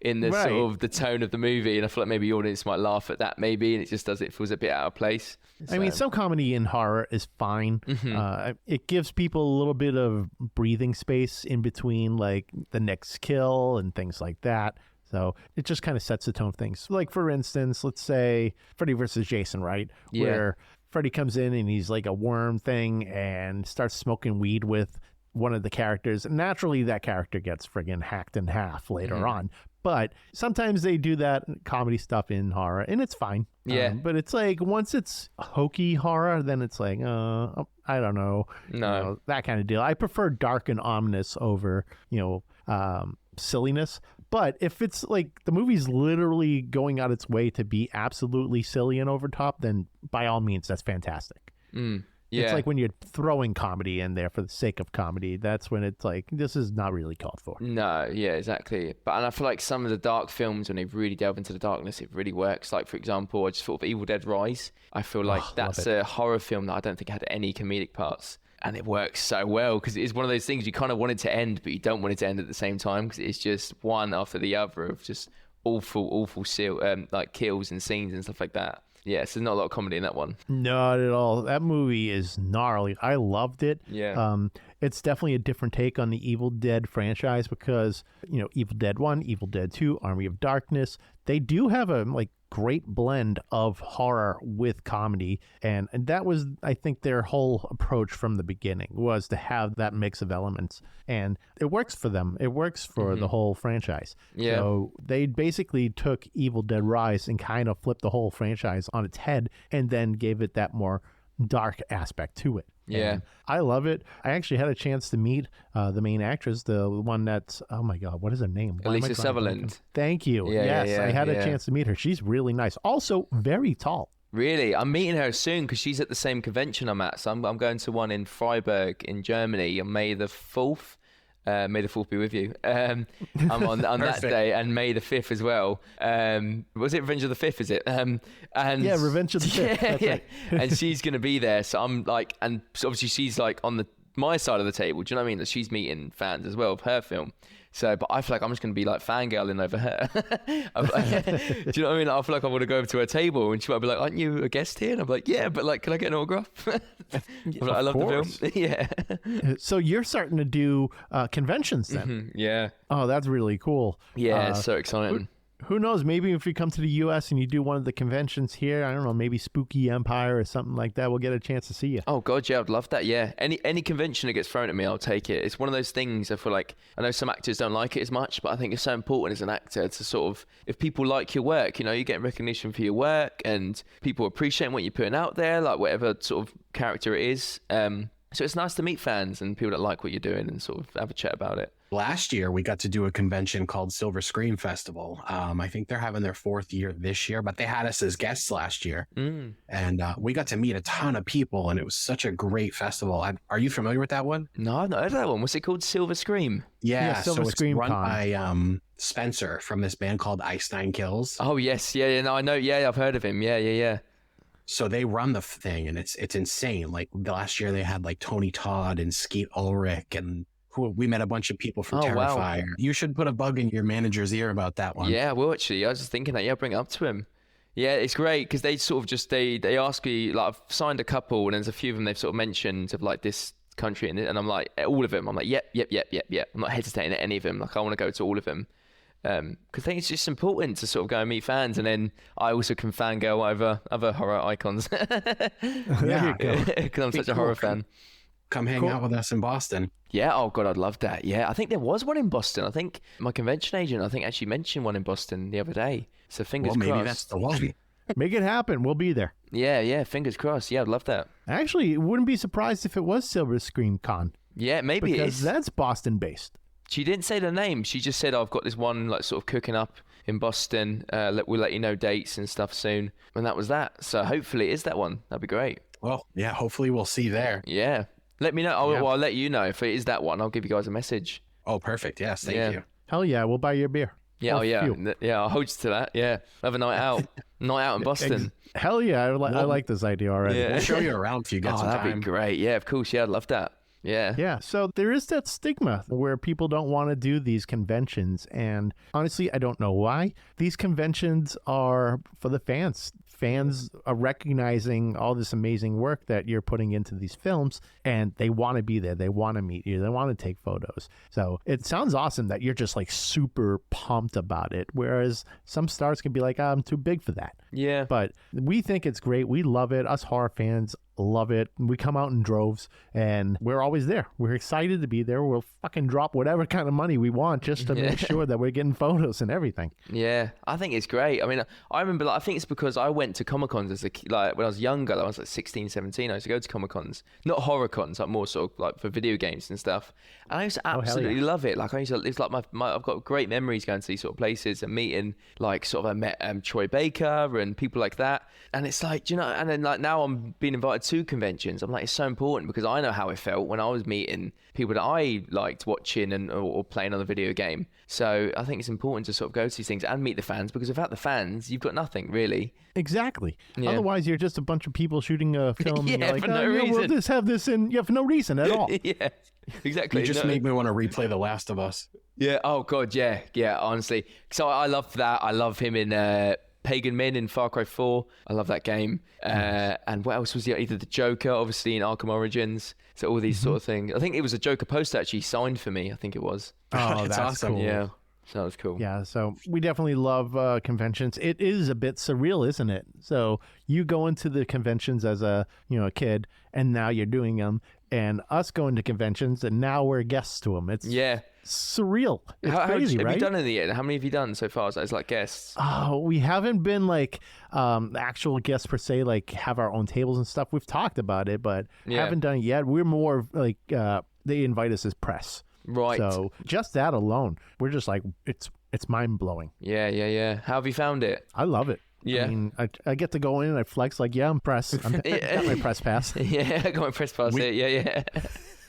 Speaker 3: in the sort of the tone of the movie. And I feel like maybe the audience might laugh at that maybe, and it feels a bit out of place.
Speaker 1: I mean, some comedy in horror is fine. Mm-hmm. It gives people a little bit of breathing space in between like the next kill and things like that. So it just kind of sets the tone of things. Like, for instance, let's say Freddy versus Jason, right?
Speaker 3: Yeah.
Speaker 1: Where Freddy comes in and he's like a worm thing and starts smoking weed with one of the characters. And naturally, that character gets friggin' hacked in half later on. But sometimes they do that comedy stuff in horror, and it's fine.
Speaker 3: Yeah.
Speaker 1: But it's like, once it's hokey horror, then it's like, I don't know.
Speaker 3: No.
Speaker 1: That kind of deal. I prefer dark and ominous over, silliness. But if it's like the movie's literally going out its way to be absolutely silly and over top, then by all means, that's fantastic.
Speaker 3: Yeah.
Speaker 1: It's like when you're throwing comedy in there for the sake of comedy. That's when it's like, this is not really called for.
Speaker 3: No, yeah, exactly. And I feel like some of the dark films, when they really delve into the darkness, it really works. Like, for example, I just thought of Evil Dead Rise. I feel like that's a horror film that I don't think had any comedic parts. And it works so well because it's one of those things you kind of want it to end, but you don't want it to end at the same time because it's just one after the other of just awful like kills and scenes and stuff like that. Yeah, so there's not a lot of comedy in that one.
Speaker 1: Not at all. That movie is gnarly. I loved it.
Speaker 3: Yeah.
Speaker 1: It's definitely a different take on the Evil Dead franchise because, Evil Dead 1, Evil Dead 2, Army of Darkness, they do have a great blend of horror with comedy. And that was, I think, their whole approach from the beginning was to have that mix of elements. And it works for them. It works for the whole franchise.
Speaker 3: Yeah.
Speaker 1: So they basically took Evil Dead Rise and kind of flipped the whole franchise on its head and then gave it that more dark aspect to it.
Speaker 3: Yeah.
Speaker 1: And I love it. I actually had a chance to meet the main actress, the one that's, oh my God, what is her name?
Speaker 3: Elisa Sutherland.
Speaker 1: Thank you. Yes, I had a chance to meet her. She's really nice. Also, very tall.
Speaker 3: Really? I'm meeting her soon because she's at the same convention I'm at. So I'm going to one in Freiburg in Germany on May the 4th. May the 4th be with you. I'm on that day, and May the 5th as well. Was it Revenge of the 5th, is it? And
Speaker 1: yeah, Revenge of the 5th. That's right.
Speaker 3: And she's going to be there. So I'm like, and so obviously she's like on my side of the table. Do you know what I mean? That she's meeting fans as well of her film. So, but I feel like I'm just going to be like fangirling over her. Do you know what I mean? I feel like I want to go over to her table and she might be like, "Aren't you a guest here?" And I'm like, "Yeah, but like, can I get an autograph?" I love the film. Yeah.
Speaker 1: So you're starting to do conventions then?
Speaker 3: Yeah.
Speaker 1: Oh, that's really cool.
Speaker 3: Yeah, so exciting.
Speaker 1: Who knows? Maybe if you come to the U.S. and you do one of the conventions here, I don't know, maybe Spooky Empire or something like that, we'll get a chance to see you.
Speaker 3: Oh God, yeah, I'd love that. Yeah, any convention that gets thrown at me, I'll take it. It's one of those things. I feel like I know some actors don't like it as much, but I think it's so important as an actor to sort of, if people like your work, you know, you get recognition for your work, and people appreciate what you're putting out there, like whatever sort of character it is. So it's nice to meet fans and people that like what you're doing and sort of have a chat about it.
Speaker 2: Last year, we got to do a convention called Silver Scream Festival. I think they're having their 4th year this year, but they had us as guests last year. And we got to meet a ton of people, and it was such a great festival. Are you familiar with that one?
Speaker 3: No, I've not heard of that one. What's it called? Silver Scream?
Speaker 2: Yeah,
Speaker 1: Silver
Speaker 2: so
Speaker 1: Scream
Speaker 2: it's run
Speaker 1: Con.
Speaker 2: by Spencer from this band called Ice Nine Kills.
Speaker 3: Oh, yes. Yeah, no, I know. Yeah, I've heard of him. Yeah.
Speaker 2: So they run the thing, and it's insane. Like last year, they had like Tony Todd and Skeet Ulrich, and we met a bunch of people from Terrifier. Wow. You should put a bug in your manager's ear about that one.
Speaker 3: Yeah, well, actually, I was just thinking that. Yeah, bring it up to him. Yeah, it's great because they sort of just they ask me, like, I've signed a couple, and there's a few of them they've sort of mentioned of like this country, and I'm like, all of them. I'm like, yep. I'm not hesitating at any of them. Like, I want to go to all of them. Because I think it's just important to sort of go and meet fans, and then I also can fangirl over other horror icons.
Speaker 1: Yeah,
Speaker 3: because I'm such a horror fan.
Speaker 2: Come hang out with us in Boston.
Speaker 3: Yeah, oh God, I'd love that. Yeah, I think there was one in Boston. I think my convention agent, actually mentioned one in Boston the other day. So fingers crossed.
Speaker 2: Maybe that's the one.
Speaker 1: Make it happen. We'll be there.
Speaker 3: Yeah, fingers crossed. Yeah, I'd love that.
Speaker 1: Actually, wouldn't be surprised if it was Silver Scream Con.
Speaker 3: Yeah, maybe it is.
Speaker 1: Because that's Boston-based.
Speaker 3: She didn't say the name. She just said, I've got this one like sort of cooking up in Boston. We'll let you know dates and stuff soon. And that was that. So hopefully it is that one. That'd be great.
Speaker 2: Well, yeah, hopefully we'll see you there.
Speaker 3: Yeah. Let me know. Well, I'll let you know. If it is that one, I'll give you guys a message.
Speaker 2: Oh, perfect. Yes, thank you.
Speaker 1: Hell yeah, we'll buy you a beer.
Speaker 3: Yeah, Yeah, I'll hold you to that. Yeah. Have a night out. Night out in Boston.
Speaker 1: Hell yeah, I like this idea already.
Speaker 3: Yeah.
Speaker 2: We'll show you around if you get some time.
Speaker 3: That'd be great. Yeah, of course. Yeah, I'd love that. Yeah.
Speaker 1: Yeah. So there is that stigma where people don't want to do these conventions. And honestly, I don't know why. These conventions are for the fans. Fans are recognizing all this amazing work that you're putting into these films, and they want to be there. They want to meet you. They want to take photos. So it sounds awesome that you're just like super pumped about it. Whereas some stars can be like, I'm too big for that.
Speaker 3: Yeah.
Speaker 1: But we think it's great. We love it. Us horror fans love it. We come out in droves, and we're always there. We're excited to be there. We'll fucking drop whatever kind of money we want just to make sure that we're getting photos and everything.
Speaker 3: Yeah, I think it's great. I mean, I remember, I think it's because I went to Comic-Cons as when I was younger. I was like 16, 17. I used to go to Comic-Cons, not horror cons, like more sort of like for video games and stuff. And I used to absolutely love it. Like it's like I've got great memories going to these sort of places and meeting, like, sort of, I met Troy Baker and people like that. And it's like, you know, and then like now I'm being invited to conventions. I'm like, it's so important because I know how it felt when I was meeting people that I liked watching or playing on the video game. So I think it's important to sort of go to these things and meet the fans, because without the fans, you've got nothing really.
Speaker 1: Exactly.
Speaker 3: Yeah.
Speaker 1: Otherwise, you're just a bunch of people shooting a film.
Speaker 3: Yeah,
Speaker 1: and you're like,
Speaker 3: for no reason.
Speaker 1: We'll just have this in, for no reason at all.
Speaker 3: Yeah, exactly.
Speaker 2: You just made me want to replay The Last of Us.
Speaker 3: Yeah. Oh God. Yeah. Honestly, so I love that. I love him in Pagan Min in Far Cry 4. I love that game. And what else was he? Either the Joker, obviously, in Arkham Origins. So all these sort of things. I think it was a Joker poster actually signed for me. I think it was.
Speaker 1: Oh,
Speaker 2: that's awesome.
Speaker 1: Cool.
Speaker 3: Yeah. So that was cool.
Speaker 1: Yeah, so we definitely love conventions. It is a bit surreal, isn't it? So you go into the conventions as a kid, and now you're doing them, and us going to conventions, and now we're guests to them. It's surreal. It's crazy, right?
Speaker 3: Have you done any yet? How many have you done so far as like guests?
Speaker 1: Oh, we haven't been like actual guests per se, like have our own tables and stuff. We've talked about it, but haven't done it yet. We're more like they invite us as press.
Speaker 3: Right.
Speaker 1: So just that alone, we're just like, it's mind blowing.
Speaker 3: Yeah. How have you found it?
Speaker 1: I love it.
Speaker 3: Yeah.
Speaker 1: I mean, I get to go in and I flex like, I'm press. I got my press pass.
Speaker 3: Yeah, I got my press pass. Yeah.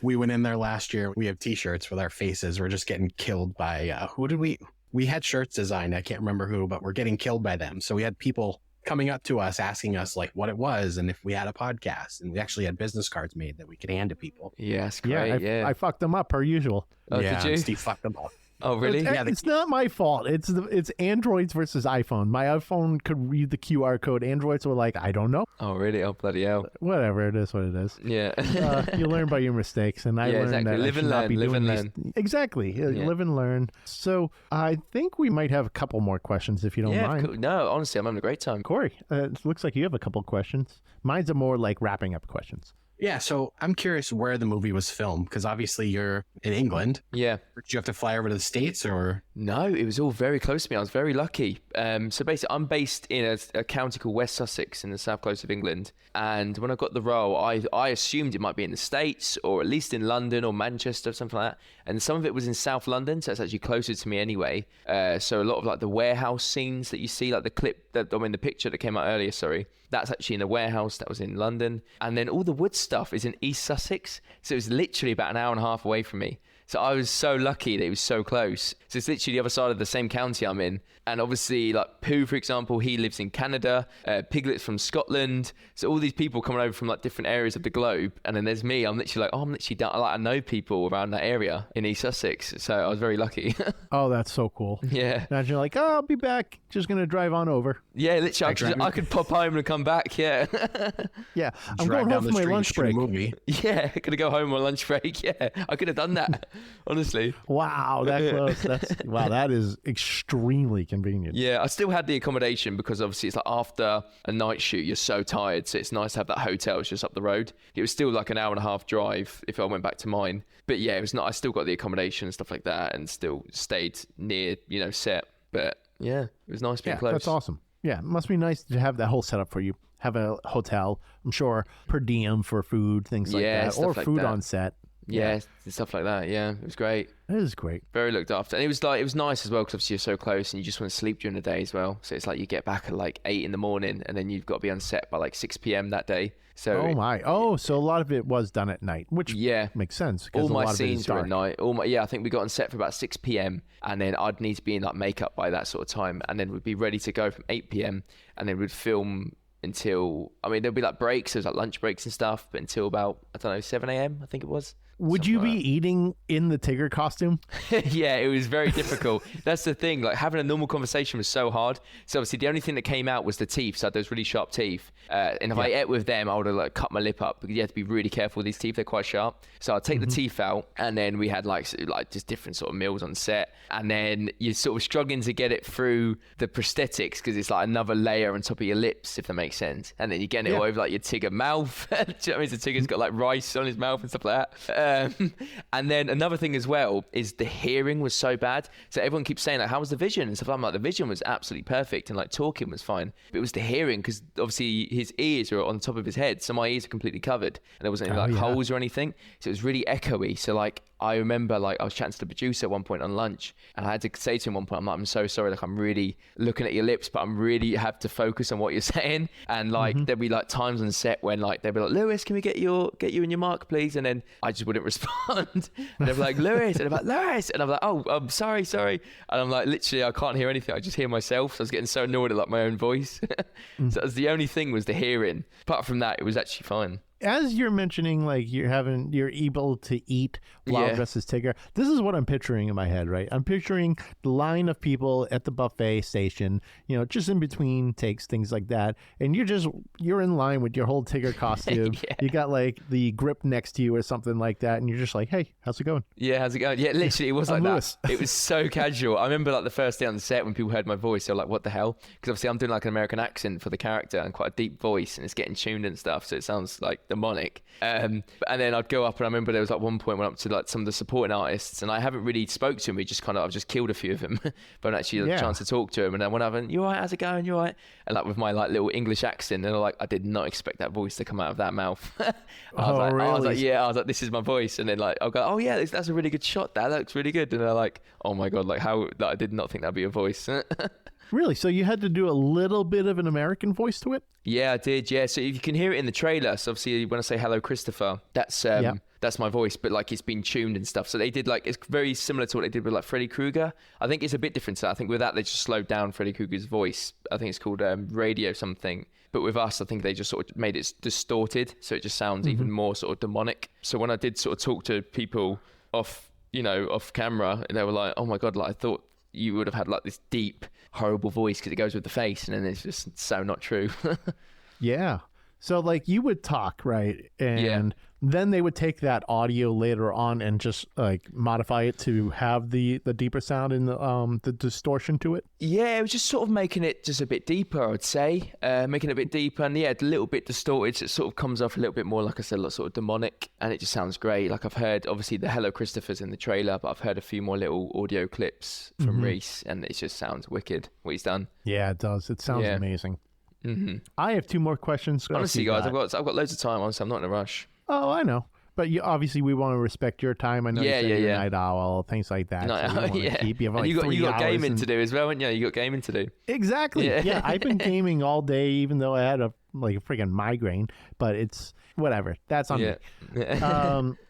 Speaker 2: We went in there last year. We have T-shirts with our faces. We're just getting killed by, we had shirts designed. I can't remember who, but we're getting killed by them. So we had people coming up to us asking us like what it was and if we had a podcast, and we actually had business cards made that we could hand to people.
Speaker 3: Yeah, that's great.
Speaker 1: I fucked them up per usual.
Speaker 3: Oh, did you?
Speaker 2: Steve fucked them up.
Speaker 3: Oh, really?
Speaker 1: It's not my fault. It's Androids versus iPhone. My iPhone could read the QR code. Androids were like, I don't know.
Speaker 3: Oh, really? Oh, bloody hell.
Speaker 1: Whatever, it is what it is.
Speaker 3: Yeah.
Speaker 1: You learn by your mistakes, and I learned
Speaker 3: exactly.
Speaker 1: that
Speaker 3: Live
Speaker 1: I
Speaker 3: and
Speaker 1: should not
Speaker 3: learn.
Speaker 1: be
Speaker 3: Live
Speaker 1: doing
Speaker 3: and
Speaker 1: these. Exactly. Live and learn. So I think we might have a couple more questions if you don't mind.
Speaker 3: Cool. No, honestly, I'm having a great time.
Speaker 1: Corey, it looks like you have a couple questions. Mine's are more like wrapping up questions.
Speaker 2: Yeah, so I'm curious where the movie was filmed, because obviously you're in England.
Speaker 3: Yeah.
Speaker 2: Did you have to fly over to the States, or?
Speaker 3: No, it was all very close to me. I was very lucky. So basically, I'm based in a county called West Sussex in the south coast of England. And when I got the role, I assumed it might be in the States, or at least in London or Manchester, something like that. And some of it was in South London, so it's actually closer to me anyway. So a lot of like the warehouse scenes that you see, like the picture that came out earlier, sorry. That's actually in a warehouse that was in London. And then all the wood stuff is in East Sussex. So it was literally about an hour and a half away from me. So I was so lucky that it was so close. So it's literally the other side of the same county I'm in. And obviously, like Pooh, for example, he lives in Canada. Piglet's from Scotland. So all these people coming over from like different areas of the globe. And then there's me. I'm literally down. I know people around that area in East Sussex. So I was very lucky.
Speaker 1: Oh, that's so cool.
Speaker 3: Yeah.
Speaker 1: Imagine you're like, I'll be back. Just going to drive on over.
Speaker 3: Yeah, literally. I could pop home and come back. Yeah.
Speaker 1: Yeah. I'm
Speaker 2: Drive
Speaker 1: going
Speaker 2: down
Speaker 1: home
Speaker 2: the
Speaker 1: for my
Speaker 2: street
Speaker 1: lunch
Speaker 2: and shoot a
Speaker 1: break.
Speaker 2: movie.
Speaker 3: Yeah, gonna go home on lunch break. Yeah, I could have done that, honestly.
Speaker 1: Wow, that close. That is extremely convenient.
Speaker 3: Yeah, I still had the accommodation because obviously it's like after a night shoot, you're so tired, so it's nice to have that hotel. It's just up the road. It was still like an hour and a half drive if I went back to mine. But yeah, it was not. I still got the accommodation and stuff like that, and still stayed near, set. But yeah, it was nice being close.
Speaker 1: That's awesome. Yeah, it must be nice to have that whole setup for you. Have a hotel, I'm sure, per diem for food, things like that,
Speaker 3: stuff
Speaker 1: or
Speaker 3: like
Speaker 1: food
Speaker 3: that.
Speaker 1: on set.
Speaker 3: Yeah, stuff like that. Yeah, it was great.
Speaker 1: It is great.
Speaker 3: Very looked after. And it was nice as well because obviously you're so close and you just want to sleep during the day as well. So it's like you get back at like 8 in the morning and then you've got to be on set by like 6 p.m. that day. So
Speaker 1: so a lot of it was done at night, which makes sense.
Speaker 3: All
Speaker 1: a
Speaker 3: my
Speaker 1: lot
Speaker 3: scenes
Speaker 1: of it is
Speaker 3: were at night. I think we got on set for about 6 p.m. and then I'd need to be in like makeup by that sort of time. And then we'd be ready to go from 8 p.m. and then we'd film until, there'd be like breaks, there's like lunch breaks and stuff, but until about, 7 a.m. I think it was.
Speaker 1: Would you be eating in the Tigger costume?
Speaker 3: Yeah, it was very difficult. That's the thing. Like having a normal conversation was so hard. So obviously the only thing that came out was the teeth. So I had those really sharp teeth. And if I ate with them, I would have like cut my lip up because you have to be really careful with these teeth. They're quite sharp. So I'd take the teeth out and then we had like just different sort of meals on set. And then you're sort of struggling to get it through the prosthetics because it's like another layer on top of your lips, if that makes sense. And then you're getting it all over like your Tigger mouth. Do you know what I mean? So Tigger's got like rice on his mouth and stuff like that. And then another thing as well is the hearing was so bad. So everyone keeps saying like, how was the vision and stuff. I'm like, the vision was absolutely perfect and like talking was fine, but it was the hearing because obviously his ears are on top of his head, so my ears are completely covered and there wasn't any holes or anything, so it was really echoey. So like I remember like I was chatting to the producer at one point on lunch and I had to say to him one point, I'm like, I'm so sorry, like I'm really looking at your lips, but I'm really have to focus on what you're saying. And like there'd be like times on set when like they'd be like, Lewis, can we get you in your mark, please? And then I just wouldn't respond. And they'd be like, Lewis, and I'm like, Lewis, and I'm like, oh, I'm sorry. And I'm like, literally, I can't hear anything. I just hear myself. So I was getting so annoyed at like my own voice. So that was the only thing was the hearing. Apart from that, it was actually fine.
Speaker 1: As you're mentioning, like you're able to eat while dressed as Tigger. This is what I'm picturing in my head, right? I'm picturing the line of people at the buffet station, just in between takes, things like that. And you're in line with your whole Tigger costume. You got like the grip next to you or something like that. And you're just like, hey, how's it going?
Speaker 3: Yeah, how's it going? Yeah, literally, it was like
Speaker 1: Lewis.
Speaker 3: that. It was so casual. I remember like the first day on the set when people heard my voice, they were like, what the hell? Because obviously I'm doing like an American accent for the character and quite a deep voice and it's getting tuned and stuff. So it sounds like demonic. And then I'd go up and I remember there was like one point went up to like some of the supporting artists and I haven't really spoke to him. I've just killed a few of them, but I actually had a chance to talk to him. And I went up and, you all right? How's it going? You all right? And like with my like little English accent, and I did not expect that voice to come out of that mouth. I was like, this is my voice. And then like I'll go, oh yeah, that's a really good shot. That looks really good. And they're like, oh my god, like how I did not think that'd be a voice.
Speaker 1: Really? So you had to do a little bit of an American voice to it?
Speaker 3: Yeah, I did. Yeah. So if you can hear it in the trailer, so obviously when I say hello, Christopher, that's my voice, but like it's been tuned and stuff. So they did like, it's very similar to what they did with like Freddy Krueger. I think it's a bit different. So I think with that, they just slowed down Freddy Krueger's voice. I think it's called radio something. But with us, I think they just sort of made it distorted. So it just sounds even more sort of demonic. So when I did sort of talk to people off, off camera, they were like, oh my God, like I thought you would have had like this deep, horrible voice because it goes with the face, and then it's just so not true.
Speaker 1: Yeah. So like you would talk, right? And then they would take that audio later on and just like modify it to have the deeper sound and the distortion to it.
Speaker 3: Yeah, it was just sort of making it just a bit deeper, I would say. Making it a bit deeper and a little bit distorted. So it sort of comes off a little bit more, like I said, like sort of demonic, and it just sounds great. Like I've heard obviously the Hello Christopher's in the trailer, but I've heard a few more little audio clips from Reese, and it just sounds wicked what he's done. Yeah,
Speaker 1: it does. It sounds amazing.
Speaker 3: Mm-hmm.
Speaker 1: I have 2 more questions.
Speaker 3: Honestly, guys, I've got loads of time. Honestly, I'm not in a rush.
Speaker 1: Oh, I know. But obviously, we want to respect your time. I know you're a night owl, things like that.
Speaker 3: No,
Speaker 1: so you
Speaker 3: you got gaming to do as well, haven't you? You got gaming to do.
Speaker 1: Exactly. Yeah, I've been gaming all day, even though I had a freaking migraine. But it's whatever. That's on me.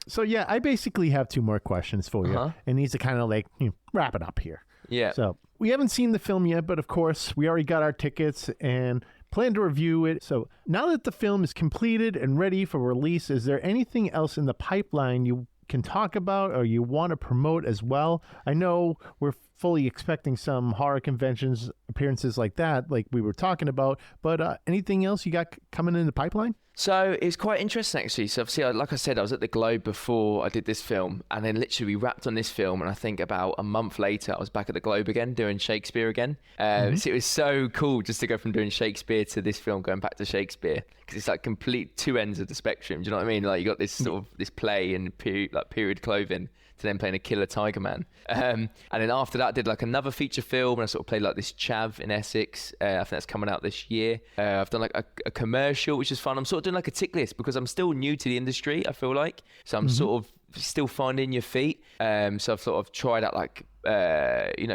Speaker 1: So yeah, I basically have 2 more questions for you, and these are kind of like wrap it up here.
Speaker 3: Yeah.
Speaker 1: So we haven't seen the film yet, but of course we already got our tickets and plan to review it. So now that the film is completed and ready for release, is there anything else in the pipeline you can talk about or you want to promote as well? I know we're fully expecting some horror conventions appearances like that, like we were talking about, but anything else you got coming in the pipeline?
Speaker 3: So it's quite interesting actually. So obviously, like I said, I was at the Globe before I did this film, and then literally we wrapped on this film, and I think about a month later I was back at the Globe again doing Shakespeare again. So it was so cool just to go from doing Shakespeare to this film going back to Shakespeare, because it's like complete 2 ends of the spectrum. Do you know what I mean? Like you got this sort of this play in period clothing to then playing a killer tiger man. And then after that I did like another feature film, and I sort of played like this chav in Essex. I think that's coming out this year. I've done like a commercial, which is fun. I'm sort of doing like a tick list because I'm still new to the industry, I feel like. So I'm sort of still finding your feet. So I've sort of tried out like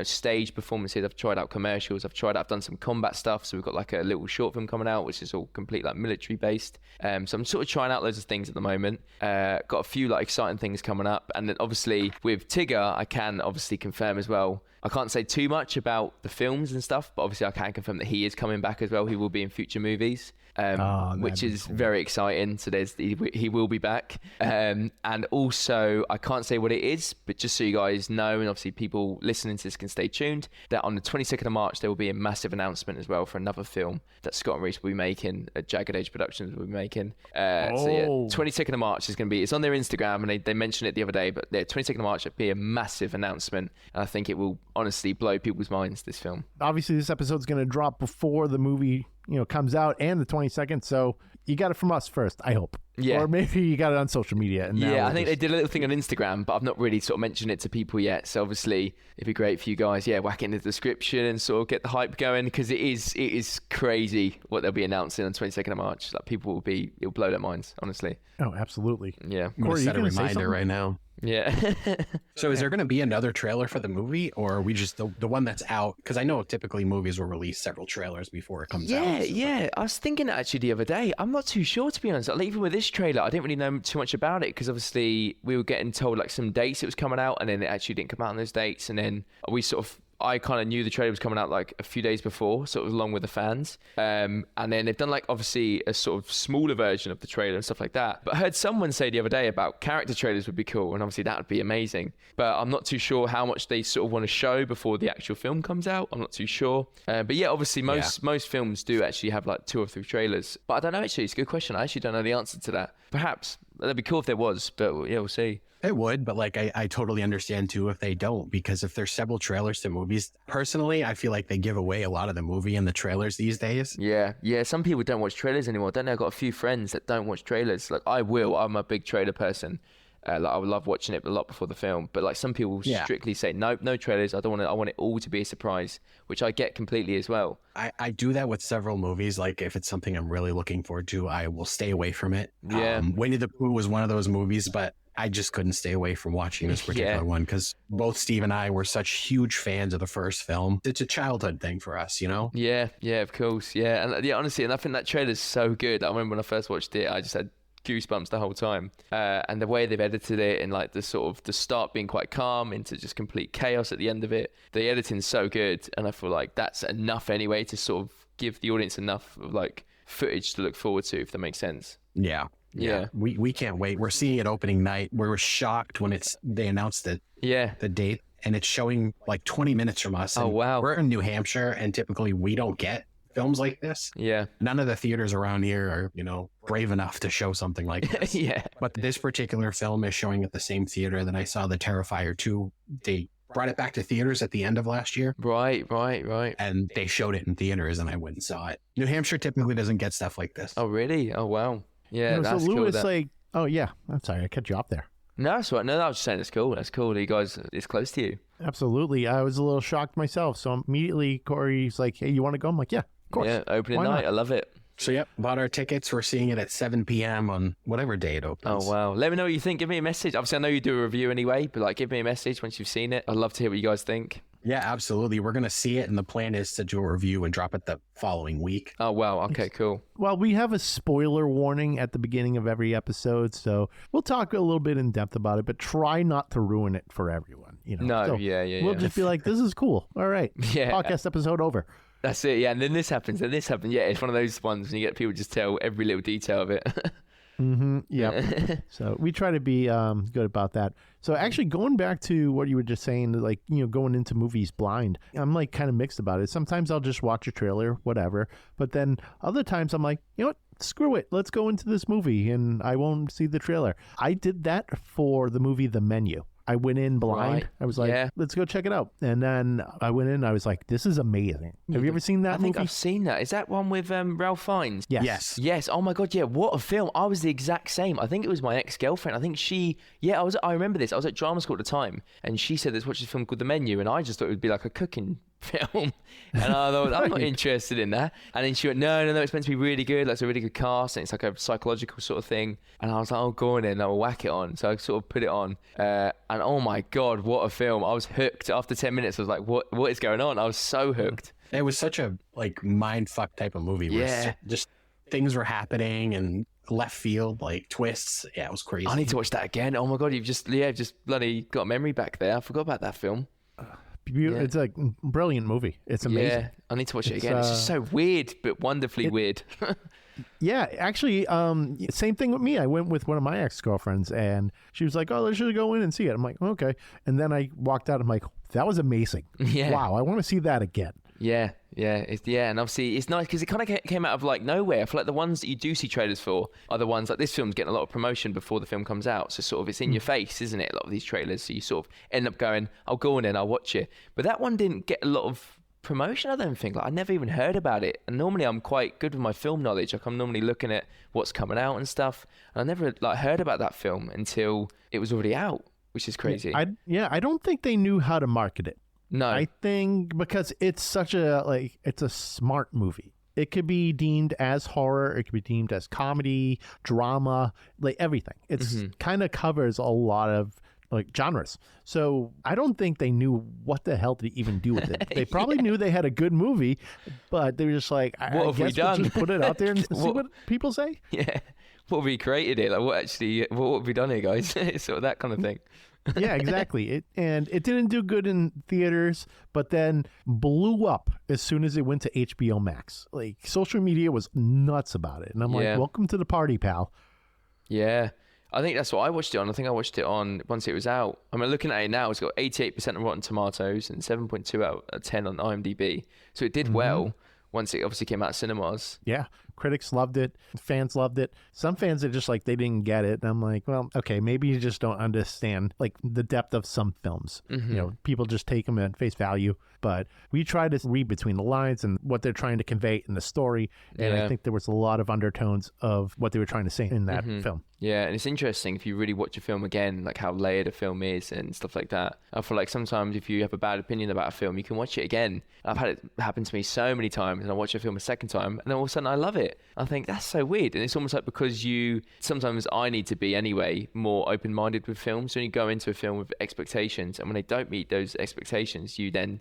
Speaker 3: stage performances. I've tried out commercials. I've done some combat stuff. So we've got like a little short film coming out, which is all complete like military based. So I'm sort of trying out loads of things at the moment. Got a few like exciting things coming up. And then obviously with Tigger, I can obviously confirm as well. I can't say too much about the films and stuff, but obviously I can confirm that he is coming back as well. He will be in future movies. Which is cool. Very exciting. So he will be back. And also, I can't say what it is, but just so you guys know, and obviously people listening to this can stay tuned, that on the 22nd of March, there will be a massive announcement as well for another film that Scott and Reese will be making, Jagged Edge Productions will be making. So yeah, 22nd of March is going to be, it's on their Instagram, and they mentioned it the other day, but yeah, 22nd of March, it'll be a massive announcement. And I think it will honestly blow people's minds, this film.
Speaker 1: Obviously, this episode's going to drop before the movie comes out, and the 22nd, so you got it from us first, I hope.
Speaker 3: Yeah.
Speaker 1: Or maybe you got it on social media. And
Speaker 3: I think they did a little thing on Instagram, but I've not really sort of mentioned it to people yet. So obviously, it'd be great for you guys, whack it in the description and sort of get the hype going, because it is crazy what they'll be announcing on 22nd of March. Like it'll blow their minds, honestly.
Speaker 1: Oh, absolutely.
Speaker 3: Yeah.
Speaker 2: I'm going to set a reminder right now.
Speaker 3: Yeah.
Speaker 2: So is there going to be another trailer for the movie, or are we just the one that's out? Because I know typically movies will release several trailers before it comes out.
Speaker 3: Yeah. I was thinking that actually the other day. I'm not too sure, to be honest. Like, even with this trailer, I didn't really know too much about it, because obviously we were getting told like some dates it was coming out, and then it actually didn't come out on those dates. And then I kind of knew the trailer was coming out like a few days before, sort of along with the fans. And then they've done like obviously a sort of smaller version of the trailer and stuff like that. But I heard someone say the other day about character trailers would be cool, and obviously that would be amazing. But I'm not too sure how much they sort of want to show before the actual film comes out. I'm not too sure. But yeah, obviously most films do actually have like 2 or 3 trailers. But I don't know, actually. It's a good question. I actually don't know the answer to that. Perhaps. That'd be cool if there was, but yeah, we'll see.
Speaker 2: It would, but like I totally understand too if they don't, because if there's several trailers to movies, personally, I feel like they give away a lot of the movie in the trailers these days.
Speaker 3: Yeah. Some people don't watch trailers anymore. Don't they? I've got a few friends that don't watch trailers. Like I will. I'm a big trailer person. Like I would love watching it a lot before the film. But like some people strictly say no trailers. I want it all to be a surprise, which I get completely as well.
Speaker 2: I do that with several movies. Like if it's something I'm really looking forward to, I will stay away from it.
Speaker 3: Yeah.
Speaker 2: Winnie-the-Pooh was one of those movies, but I just couldn't stay away from watching this particular one, because both Steve and I were such huge fans of the first film. It's a childhood thing for us,
Speaker 3: Yeah, of course. Yeah. And yeah, honestly, and I think that trailer's so good. I remember when I first watched it, I just had goosebumps the whole time. And the way they've edited it, and like the start being quite calm into just complete chaos at the end of it, the editing's so good. And I feel like that's enough anyway to sort of give the audience enough of like footage to look forward to, if that makes sense.
Speaker 2: Yeah.
Speaker 3: Yeah.
Speaker 4: We can't wait. We're seeing it opening night. We were shocked when they announced it,
Speaker 3: Yeah.
Speaker 4: the date, and it's showing like 20 minutes from us.
Speaker 3: Oh,
Speaker 4: And
Speaker 3: wow.
Speaker 4: We're in New Hampshire, and typically we don't get films like this.
Speaker 3: Yeah.
Speaker 4: None of the theaters around here are, brave enough to show something like this.
Speaker 3: Yeah.
Speaker 4: But this particular film is showing at the same theater that I saw The Terrifier 2. They brought it back to theaters at the end of last year.
Speaker 3: Right.
Speaker 4: And they showed it in theaters, and I went and saw it. New Hampshire typically doesn't get stuff like this.
Speaker 3: Oh, really? Oh, wow. Yeah,
Speaker 1: so
Speaker 3: that's
Speaker 1: Lewis,
Speaker 3: cool.
Speaker 1: oh yeah, I'm sorry, I cut you off there.
Speaker 3: No, that's right. No, I was just saying it's cool. That's cool that you guys, it's close to you.
Speaker 1: Absolutely. I was a little shocked myself. So immediately Corey's like, hey, you want to go? I'm like, yeah, of course.
Speaker 3: Yeah, opening
Speaker 1: Why
Speaker 3: night.
Speaker 1: not?
Speaker 3: I love it.
Speaker 4: So, yep, bought our tickets. We're seeing it at 7 p.m. on whatever day it opens.
Speaker 3: Oh, wow. Let me know what you think. Give me a message. Obviously, I know you do a review anyway, but like, give me a message once you've seen it. I'd love to hear what you guys think.
Speaker 4: Yeah, absolutely. We're going to see it, and the plan is to do a review and drop it the following week.
Speaker 3: Oh, wow. Okay, cool.
Speaker 1: Well, we have a spoiler warning at the beginning of every episode, so we'll talk a little bit in depth about it, but try not to ruin it for everyone.
Speaker 3: No,
Speaker 1: So
Speaker 3: yeah.
Speaker 1: We'll just be like, this is cool. All right.
Speaker 3: Yeah.
Speaker 1: Podcast episode over.
Speaker 3: That's it. Yeah, and then this happens, and this happens. Yeah, it's one of those ones when you get people just tell every little detail of it.
Speaker 1: Yeah. So we try to be good about that. So actually going back to what you were just saying, like, going into movies blind, I'm like kind of mixed about it. Sometimes I'll just watch a trailer, whatever. But then other times I'm like, you know what? Screw it. Let's go into this movie and I won't see the trailer. I did that for the movie The Menu. I went in blind.
Speaker 3: Right.
Speaker 1: I was like,
Speaker 3: Yeah.
Speaker 1: let's go check it out. And then I went in. I was like, this is amazing. Have you ever seen that
Speaker 3: I think
Speaker 1: movie?
Speaker 3: I've seen that. Is that one with Ralph Fiennes?
Speaker 1: Yes.
Speaker 3: Yes. Oh my God. Yeah. What a film. I was the exact same. I think it was my ex-girlfriend. I think I remember this. I was at drama school at the time and she said, let's watch this film called The Menu. And I just thought it would be like a cooking film. And I thought, I'm not interested in that. And then she went, no, it's meant to be really good. Like, it's a really good cast and it's like a psychological sort of thing. And I was like, oh, go on in. I'll whack it on. So I sort of put it on. And oh my God, what a film. I was hooked after 10 minutes. I was like, what is going on? I was so hooked.
Speaker 4: It was such a mind fuck type of movie. Where
Speaker 3: Yeah.
Speaker 4: just things were happening and left field, like twists. Yeah, it was crazy.
Speaker 3: I need to watch that again. Oh my God, you've just bloody got a memory back there. I forgot about that film.
Speaker 1: It's a brilliant movie. It's amazing.
Speaker 3: Yeah, I need to watch it again. It's just so weird, but wonderfully weird.
Speaker 1: Yeah, actually, same thing with me. I went with one of my ex-girlfriends, and she was like, "Oh, let's just go in and see it." I'm like, "Okay," and then I walked out. I'm like, "That was amazing!
Speaker 3: Yeah.
Speaker 1: Wow, I want to see that again."
Speaker 3: Yeah, and obviously it's nice because it kind of came out of like nowhere. I feel like the ones that you do see trailers for are the ones like this film's getting a lot of promotion before the film comes out, so sort of it's in your face, isn't it? A lot of these trailers, so you sort of end up going, "I'll go on in, I'll watch it." But that one didn't get a lot of promotion. I don't think. Like I never even heard about it. And normally I'm quite good with my film knowledge. Like I'm normally looking at what's coming out and stuff. And I never like heard about that film until it was already out, which is crazy.
Speaker 1: I don't think they knew how to market it.
Speaker 3: No.
Speaker 1: I think because it's such it's a smart movie. It could be deemed as horror. It could be deemed as comedy, drama, like everything. It's kind of covers a lot of like genres. So I don't think they knew what the hell to even do with it. They probably knew they had a good movie, but they were just like, I
Speaker 3: What have we
Speaker 1: guess
Speaker 3: done?
Speaker 1: we'll just put it out there and see what people say.
Speaker 3: Yeah. What have we created here? Like what have we done here, guys? Sort of that kind of thing.
Speaker 1: Yeah, exactly. It didn't do good in theaters, but then blew up as soon as it went to HBO Max. Like social media was nuts about it, and I'm
Speaker 3: Yeah.
Speaker 1: like, "Welcome to the party, pal."
Speaker 3: Yeah. I think that's what I watched it on. I think I watched it on once it was out. I mean, looking at it now, it's got 88% on Rotten Tomatoes and 7.2 out of 10 on IMDb. So it did well once it obviously came out of cinemas.
Speaker 1: Yeah, critics loved it, fans loved it. Some fans are just like they didn't get it. And I'm like, well, okay, maybe you just don't understand like the depth of some films. People just take them at face value. But we try to read between the lines and what they're trying to convey in the story. And I think there was a lot of undertones of what they were trying to say in that film.
Speaker 3: Yeah, and it's interesting if you really watch a film again, like how layered a film is and stuff like that. I feel like sometimes if you have a bad opinion about a film, you can watch it again. I've had it happen to me so many times, and I watch a film a second time, and then all of a sudden I love it. I think that's so weird, and it's almost like because sometimes I need to be anyway more open-minded with films. When you go into a film with expectations, and when they don't meet those expectations, you then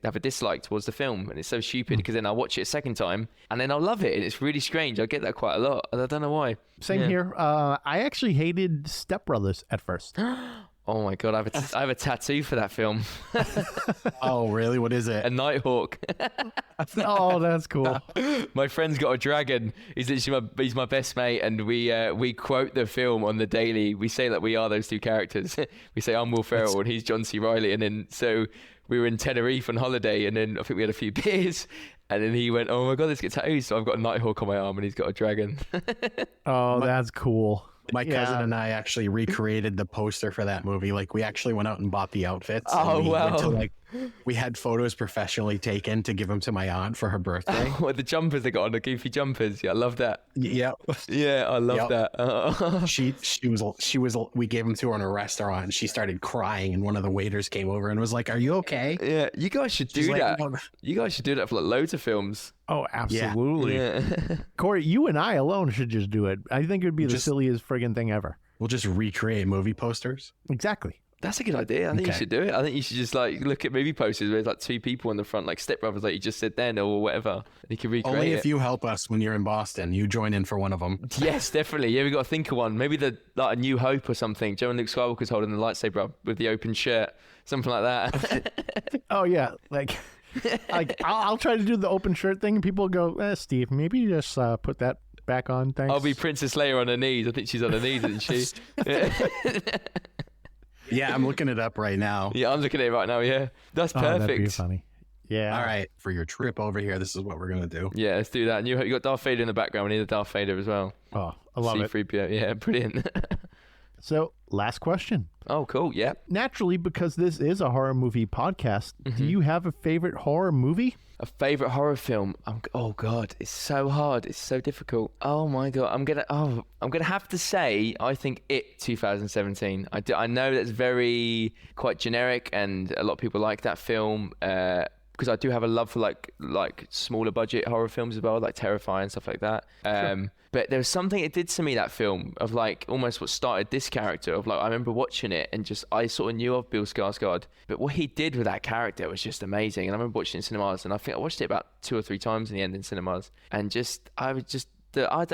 Speaker 3: have a dislike towards the film, and it's so stupid because then I'll watch it a second time, and then I'll love it, and it's really strange. I get that quite a lot, and I don't know why.
Speaker 1: Same here. I actually hated Step Brothers at first.
Speaker 3: Oh my god, I have a tattoo for that film.
Speaker 4: Oh, really? What is it?
Speaker 3: A Nighthawk.
Speaker 1: Oh, that's cool.
Speaker 3: My friend's got a dragon. He's literally he's my best mate, and we quote the film on the daily. We say that we are those two characters. We say I'm Will Ferrell and he's John C. Reilly, and then so we were in Tenerife on holiday, and then I think we had a few beers, and then he went, "Oh my god, let's get tattoos." So I've got a Nighthawk on my arm, and he's got a dragon.
Speaker 1: Oh, that's cool.
Speaker 4: My cousin and I actually recreated the poster for that movie. Like, we actually went out and bought the outfits.
Speaker 3: Oh,
Speaker 4: and we
Speaker 3: wow.
Speaker 4: went to, like, we had photos professionally taken to give them to my aunt for her birthday.
Speaker 3: What, the jumpers they got on, the goofy jumpers? Yeah, I love that.
Speaker 4: Yep.
Speaker 3: Yeah, I love that.
Speaker 4: She was. We gave them to her in a restaurant, and she started crying. And one of the waiters came over and was like, "Are you okay?"
Speaker 3: Yeah, you guys should do
Speaker 4: She's like,
Speaker 3: that.
Speaker 4: "No."
Speaker 3: You guys should do that for like loads of films.
Speaker 1: Oh, absolutely.
Speaker 3: Yeah.
Speaker 1: Corey, you and I alone should just do it. I think it would be the
Speaker 4: Just-
Speaker 1: silliest friggin' thing ever.
Speaker 4: We'll just recreate movie posters.
Speaker 1: Exactly.
Speaker 3: That's a good idea. I think you
Speaker 4: Okay.
Speaker 3: should do it. I think you should just like look at movie posters where there's like two people in the front, like Step Brothers, like you just said then, or whatever. And you can recreate
Speaker 4: Only
Speaker 3: it.
Speaker 4: if you help us when you're in Boston. You join in for one of them.
Speaker 3: Yes, definitely. Yeah, we got to think of one. Maybe like a New Hope or something. Joe and Luke Skywalker's holding the lightsaber up with the open shirt, something like that.
Speaker 1: Oh, yeah. Like I'll try to do the open shirt thing, and people go, Steve, maybe you just put that back on. Thanks.
Speaker 3: I'll be Princess Leia on her knees. I think she's on her knees, isn't she?
Speaker 4: Yeah, I'm looking it up right now.
Speaker 3: Yeah, I'm looking at it right now. Yeah, that's
Speaker 1: Oh,
Speaker 3: perfect.
Speaker 1: that'd be funny. Yeah.
Speaker 4: All right, for your trip over here, this is what we're gonna do.
Speaker 3: Yeah, let's do that. And you got Darth Vader in the background. We need a Darth Vader as well.
Speaker 1: Oh, I love it.
Speaker 3: C-3PO. Yeah, brilliant.
Speaker 1: So, last question.
Speaker 3: Oh, cool. Yeah.
Speaker 1: Naturally, because this is a horror movie podcast, do you have a favorite horror movie?
Speaker 3: A favorite horror film? Oh god, it's so hard. It's so difficult. Oh my god, I'm gonna have to say I think It 2017. I know that's very quite generic, and a lot of people like that film. Because I do have a love for like smaller budget horror films as well, like Terrifying and stuff like that. But there was something it did to me, that film, of like almost what started this character. Of like, I remember watching it and just I sort of knew of Bill Skarsgård, but what he did with that character was just amazing. And I remember watching it in cinemas, and I think I watched it about 2 or 3 times in the end in cinemas, and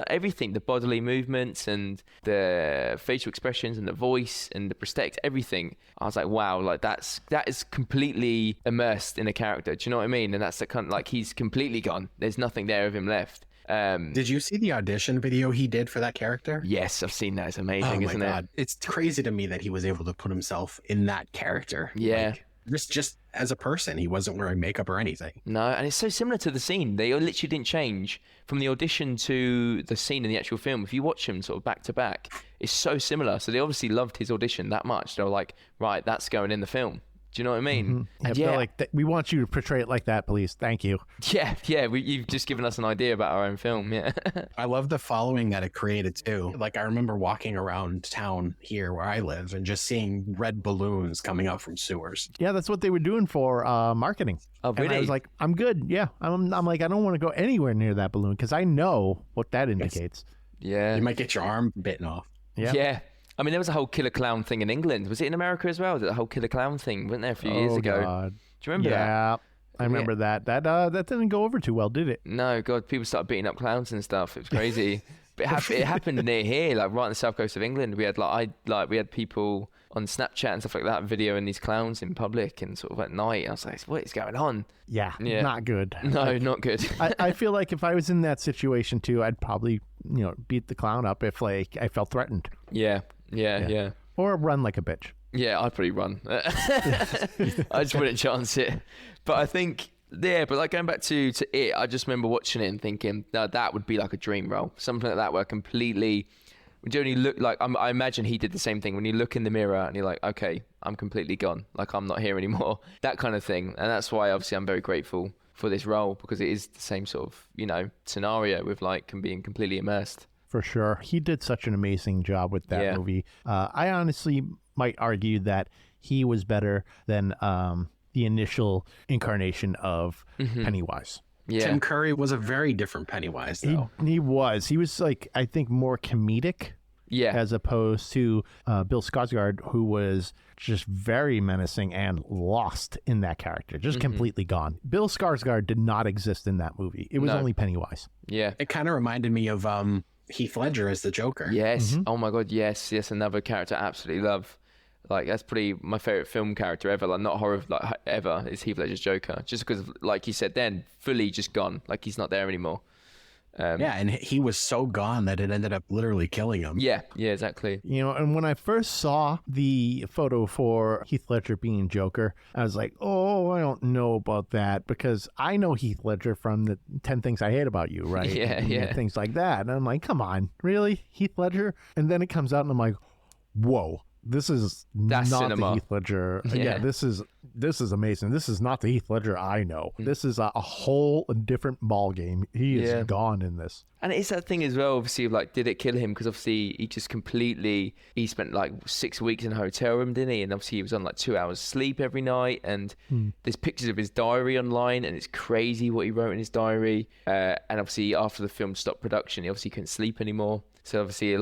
Speaker 3: everything, the bodily movements and the facial expressions and the voice and the prosthetics, everything. I was like, wow, like that is completely immersed in a character. Do you know what I mean? And that's the kind of, like, he's completely gone. There's nothing there of him left.
Speaker 4: Did you see the audition video he did for that character?
Speaker 3: Yes, I've seen that. It's amazing, isn't it?
Speaker 4: It's crazy to me that he was able to put himself in that character.
Speaker 3: Yeah.
Speaker 4: Like, just as a person, he wasn't wearing makeup or anything.
Speaker 3: No, and it's so similar to the scene. They literally didn't change from the audition to the scene in the actual film. If you watch them sort of back to back, it's so similar. So they obviously loved his audition that much. They were like, right, that's going in the film. Do you know what I mean?
Speaker 1: Mm-hmm.
Speaker 3: And
Speaker 1: They're like, we want you to portray it like that, please. Thank you.
Speaker 3: yeah. You've just given us an idea about our own film. Yeah.
Speaker 4: I love the following that it created too. Like, I remember walking around town here where I live and just seeing red balloons coming out from sewers.
Speaker 1: Yeah, that's what they were doing for marketing.
Speaker 3: Oh,
Speaker 1: And
Speaker 3: really?
Speaker 1: I was like, I'm good. Yeah. I'm like, I don't want to go anywhere near that balloon because I know what that indicates.
Speaker 3: Yeah.
Speaker 4: You might get your arm bitten off.
Speaker 1: Yeah.
Speaker 3: Yeah. I mean, there was a whole killer clown thing in England. Was it in America as well? The whole killer clown thing, wasn't there, a few years ago?
Speaker 1: God.
Speaker 3: Do you remember that?
Speaker 1: Yeah. I remember that. That didn't go over too well, did it?
Speaker 3: No, God, people started beating up clowns and stuff. It was crazy. But it happened near here, like right on the south coast of England. We had we had people on Snapchat and stuff like that videoing these clowns in public and sort of at night. I was like, what is going on?
Speaker 1: Yeah.
Speaker 3: Yeah.
Speaker 1: Not good.
Speaker 3: No, not good.
Speaker 1: I feel like if I was in that situation too, I'd probably, beat the clown up if like I felt threatened.
Speaker 3: Yeah.
Speaker 1: Or run like a bitch.
Speaker 3: Yeah, I'd probably run. I just wouldn't chance it. But I think, yeah, but like going back to It, I just remember watching it and thinking, no, that would be like a dream role. Something like that where completely, when you only look like, I imagine he did the same thing. When you look in the mirror and you're like, okay, I'm completely gone. Like, I'm not here anymore. That kind of thing. And that's why, obviously, I'm very grateful for this role, because it is the same sort of, scenario with like being completely immersed.
Speaker 1: For sure. He did such an amazing job with that movie. I honestly might argue that he was better than the initial incarnation of Pennywise.
Speaker 3: Yeah.
Speaker 4: Tim Curry was a very different Pennywise, though.
Speaker 1: He was like, I think, more comedic.
Speaker 3: Yeah.
Speaker 1: As opposed to Bill Skarsgård, who was just very menacing and lost in that character, just completely gone. Bill Skarsgård did not exist in that movie. It was only Pennywise.
Speaker 3: Yeah.
Speaker 4: It kind of reminded me of Heath Ledger as the Joker.
Speaker 3: Yes. Oh my God. Yes. Another character I absolutely love. Like, that's probably my favorite film character ever. Like, not horror, like ever, is Heath Ledger's Joker. Just because, like you said, then fully just gone. Like, he's not there anymore.
Speaker 4: Yeah, and he was so gone that it ended up literally killing him.
Speaker 3: Yeah, exactly.
Speaker 1: You know, and when I first saw the photo for Heath Ledger being Joker, I was like, oh, I don't know about that, because I know Heath Ledger from the 10 Things I Hate About You, right?
Speaker 3: Yeah.
Speaker 1: Things like that. And I'm like, come on, really? Heath Ledger? And then it comes out and I'm like, whoa. This is
Speaker 3: That's
Speaker 1: not
Speaker 3: cinema.
Speaker 1: the Heath Ledger. Yeah, this is amazing. This is not the Heath Ledger I know. This is a whole different ball game. He is gone in this.
Speaker 3: And it's that thing as well, obviously, of like, did it kill him? Because obviously he spent like 6 weeks in a hotel room, didn't he? And obviously he was on like 2 hours sleep every night. And there's pictures of his diary online, and it's crazy what he wrote in his diary. And obviously after the film stopped production, he obviously couldn't sleep anymore. So obviously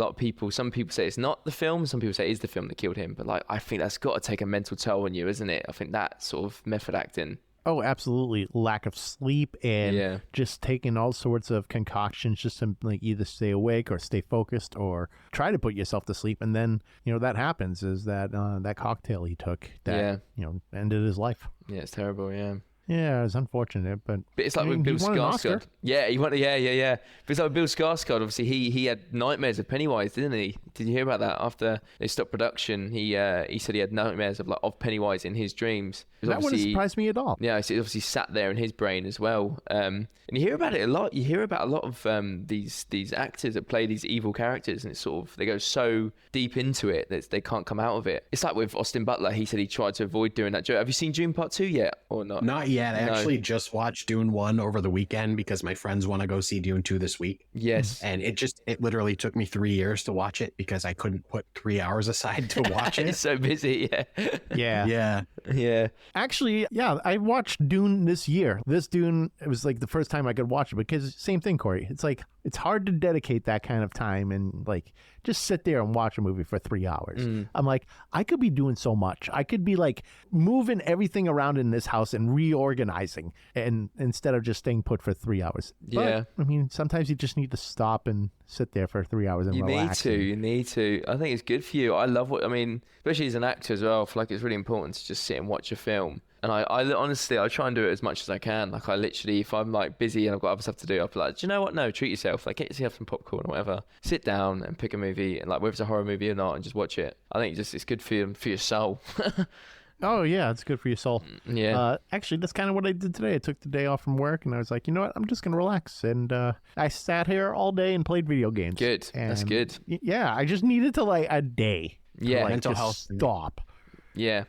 Speaker 3: some people say it's not the film, some people say it is the film that killed him. But like, I think that's got to take a mental toll on you, isn't it? I think that sort of method acting.
Speaker 1: Oh, absolutely. Lack of sleep and just taking all sorts of concoctions just to like either stay awake or stay focused or try to put yourself to sleep. And then, you know, that happens is that that cocktail he took that, you know, ended his life.
Speaker 3: Yeah, it's terrible, yeah.
Speaker 1: Yeah, it's unfortunate, but
Speaker 3: it's like with Bill Skarsgård. Yeah, he won. Yeah. But it's like with Bill Skarsgård. Obviously, he had nightmares of Pennywise, didn't he? Did you hear about that? After they stopped production, he said he had nightmares of Pennywise in his dreams.
Speaker 1: That wouldn't surprise me at all.
Speaker 3: Yeah, so it obviously sat there in his brain as well. And you hear about it a lot. You hear about a lot of these actors that play these evil characters, and it's sort of, they go so deep into it that they can't come out of it. It's like with Austin Butler. He said he tried to avoid doing that joke. Have you seen Dune Part 2 yet or not?
Speaker 4: Not yet. I actually just watched Dune 1 over the weekend because my friends want to go see Dune 2 this week.
Speaker 3: Yes.
Speaker 4: And it literally took me 3 years to watch it because I couldn't put 3 hours aside to watch it.
Speaker 3: It's so busy,
Speaker 1: Yeah. Actually, I watched Dune this year. This Dune, it was like the first time I could watch it because same thing, Corey. It's like, it's hard to dedicate that kind of time and like just sit there and watch a movie for 3 hours. I'm like, I could be doing so much. I could be like moving everything around in this house and reorganizing, and instead of just staying put for 3 hours.
Speaker 3: Yeah.
Speaker 1: But, I mean, sometimes you just need to stop and sit there for 3 hours and relax.
Speaker 3: You need to. I think it's good for you. I love especially as an actor as well, I feel like it's really important to just sit and watch a film. And I honestly, I try and do it as much as I can. Like, I literally, if I'm like busy and I've got other stuff to do, I'll be like, do you know what? No, treat yourself. Like, get yourself some popcorn or whatever. Sit down and pick a movie, and like, whether it's a horror movie or not, and just watch it. I think it's good for your soul.
Speaker 1: Oh, yeah, it's good for your soul.
Speaker 3: Yeah.
Speaker 1: Actually, that's kind of what I did today. I took the day off from work, and I was like, you know what? I'm just going to relax. And I sat here all day and played video games.
Speaker 3: Good. That's good.
Speaker 1: Yeah, I just needed to, like, a day.
Speaker 3: Yeah.
Speaker 1: To,
Speaker 4: mental
Speaker 1: just
Speaker 4: health.
Speaker 1: stop.
Speaker 3: Yeah.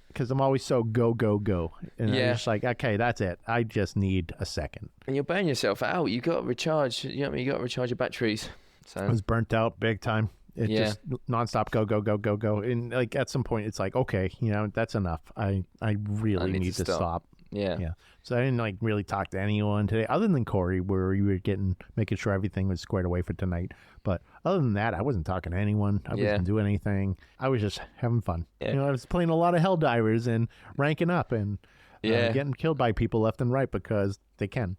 Speaker 1: Because I'm always so go. And I'm just like, okay, that's it. I just need a second.
Speaker 3: And you're burning yourself out. You got to recharge. You know what I mean? You got to recharge your batteries. So
Speaker 1: I was burnt out big time. It just nonstop go. And like at some point, it's like, okay, you know, that's enough. I really need to stop.
Speaker 3: Yeah.
Speaker 1: So I didn't like really talk to anyone today, other than Corey, where you were making sure everything was squared away for tonight. But other than that, I wasn't talking to anyone. I wasn't doing anything. I was just having fun.
Speaker 3: Yeah.
Speaker 1: You know, I was playing a lot of Helldivers and ranking up and getting killed by people left and right because they can.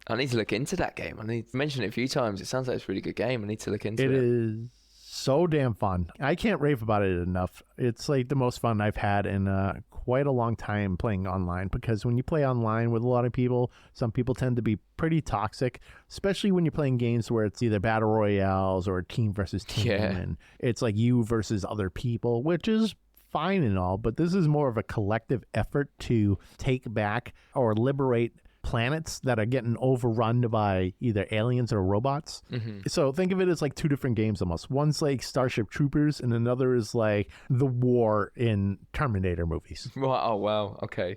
Speaker 3: I need to look into that game. I need to mention it a few times. It sounds like it's a really good game. I need to look into it.
Speaker 1: It is so damn fun. I can't rave about it enough. It's like the most fun I've had in quite a long time playing online, because when you play online with a lot of people, some people tend to be pretty toxic, especially when you're playing games where it's either battle royales or team versus team, and it's like you versus other people, which is fine and all, but this is more of a collective effort to take back or liberate planets that are getting overrun by either aliens or robots. So think of it as like two different games almost. One's like Starship Troopers and another is like the war in Terminator movies.
Speaker 3: Right. Oh, wow. Okay.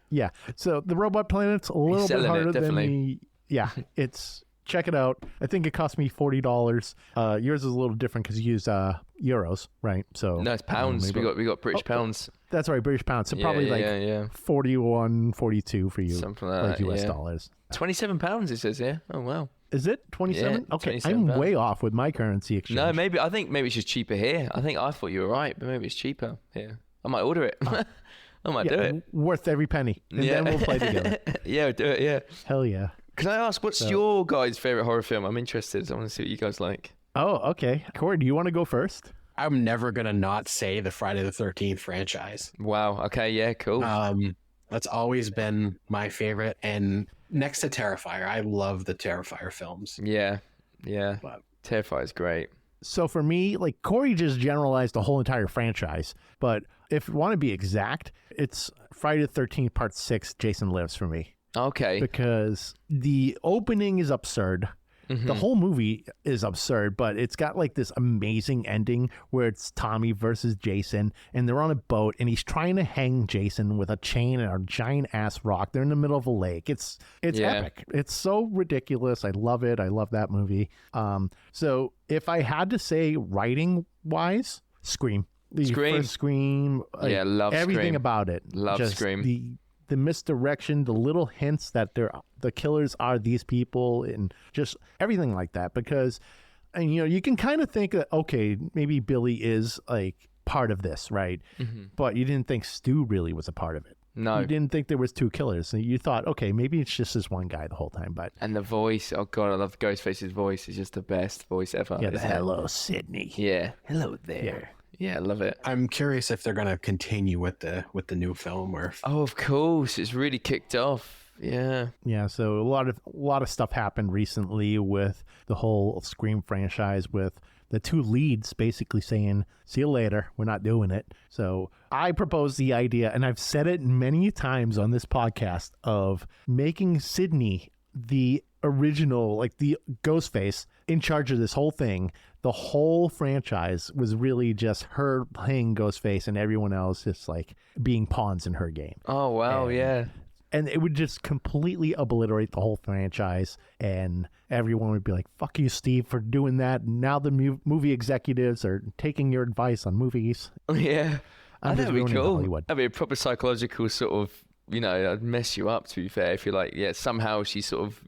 Speaker 1: Yeah. So the robot planet's a little bit harder than the... Yeah. It's... Check it out. I think it cost me $40. Yours is a little different because you use euros, right? So
Speaker 3: no, it's pounds. We got British pounds.
Speaker 1: That's right, British pounds. So probably like 41, 42 for you.
Speaker 3: Something like that,
Speaker 1: US dollars.
Speaker 3: £27 it says here. Oh wow.
Speaker 1: Is it 27?
Speaker 3: Yeah,
Speaker 1: okay,
Speaker 3: £27.
Speaker 1: I'm way off with my currency exchange.
Speaker 3: No, I think maybe it's just cheaper here. I thought you were right, but maybe it's cheaper here. I might order it. I might do it.
Speaker 1: Worth every penny. And then we'll play together.
Speaker 3: Yeah, we'll do it, yeah.
Speaker 1: Hell yeah.
Speaker 3: Can I ask, what's your guys' favourite horror film? I'm interested. I want to see what you guys like.
Speaker 1: Oh, okay. Corey, do you want to go first?
Speaker 4: I'm never gonna not say the Friday the 13th franchise.
Speaker 3: Wow. Okay. Yeah. Cool.
Speaker 4: That's always been my favorite, and next to Terrifier, I love the Terrifier films.
Speaker 3: Yeah.
Speaker 1: But-
Speaker 3: Terrifier's great.
Speaker 1: So for me, like Corey just generalized the whole entire franchise, but if you want to be exact, it's Friday the 13th Part 6, Jason Lives for me.
Speaker 3: Okay.
Speaker 1: Because the opening is absurd. The whole movie is absurd, but it's got like this amazing ending where it's Tommy versus Jason, and they're on a boat, and he's trying to hang Jason with a chain and a giant ass rock. They're in the middle of a lake. It's epic. It's so ridiculous. I love it. I love that movie. So if I had to say writing wise, Scream. The first Scream. Like,
Speaker 3: love
Speaker 1: everything
Speaker 3: Scream.
Speaker 1: about it.
Speaker 3: Love
Speaker 1: Just
Speaker 3: Scream.
Speaker 1: The misdirection, the little hints that the killers are these people, and just everything like that. Because, and you can kind of think that, okay, maybe Billy is like part of this, right? But you didn't think Stu really was a part of it.
Speaker 3: No.
Speaker 1: You didn't think there was two killers. So you thought, okay, maybe it's just this one guy the whole time. But
Speaker 3: And the voice, oh god, I love Ghostface's voice. It's just the best voice ever.
Speaker 1: yeah, the
Speaker 3: isn't it?
Speaker 1: hello, Sydney.
Speaker 3: Yeah. Hello there. Yeah, I love it.
Speaker 4: I'm curious if they're gonna continue with the new film, or
Speaker 3: Oh, of course. It's really kicked off. Yeah.
Speaker 1: Yeah, so a lot of stuff happened recently with the whole Scream franchise, with the two leads basically saying, "See you later, we're not doing it." So I proposed the idea, and I've said it many times on this podcast, of making Sydney the original, like the Ghostface, in charge of this whole thing. The whole franchise was really just her playing Ghostface, and everyone else just like being pawns in her game.
Speaker 3: Oh, wow. Yeah.
Speaker 1: And it would just completely obliterate the whole franchise, and everyone would be like, "Fuck you, Steve, for doing that." Now the movie executives are taking your advice on movies.
Speaker 3: Yeah.
Speaker 1: I'm just
Speaker 3: That'd be
Speaker 1: ruining
Speaker 3: cool.
Speaker 1: Hollywood.
Speaker 3: That'd be a proper psychological sort of, it'd mess you up, to be fair. If you're like, yeah, somehow she sort of,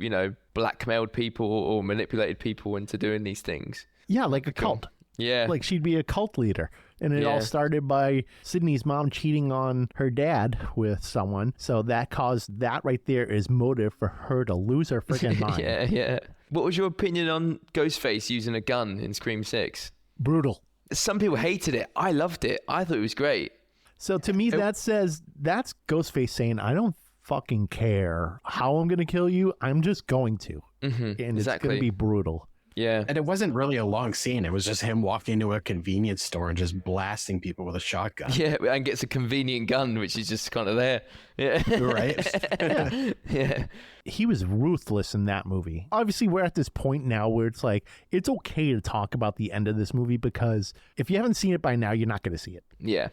Speaker 3: blackmailed people or manipulated people into doing these things.
Speaker 1: Yeah, like a cult.
Speaker 3: Yeah.
Speaker 1: Like she'd be a cult leader. And it all started by Sydney's mom cheating on her dad with someone. So that caused, that right there is motive for her to lose her freaking mind.
Speaker 3: Yeah. What was your opinion on Ghostface using a gun in Scream 6?
Speaker 1: Brutal.
Speaker 3: Some people hated it. I loved it. I thought it was great.
Speaker 1: So to me, that says, that's Ghostface saying, I don't fucking care how I'm going to kill you. I'm just going to. And it's going to be brutal.
Speaker 3: Yeah.
Speaker 4: And it wasn't really a long scene. It was just him walking into a convenience store and just blasting people with a shotgun.
Speaker 3: Yeah, and gets a convenient gun, which is just kind of there. Yeah.
Speaker 4: Right?
Speaker 3: Yeah.
Speaker 1: He was ruthless in that movie. Obviously, we're at this point now where it's like, it's okay to talk about the end of this movie, because if you haven't seen it by now, you're not going to see it.
Speaker 3: Yeah.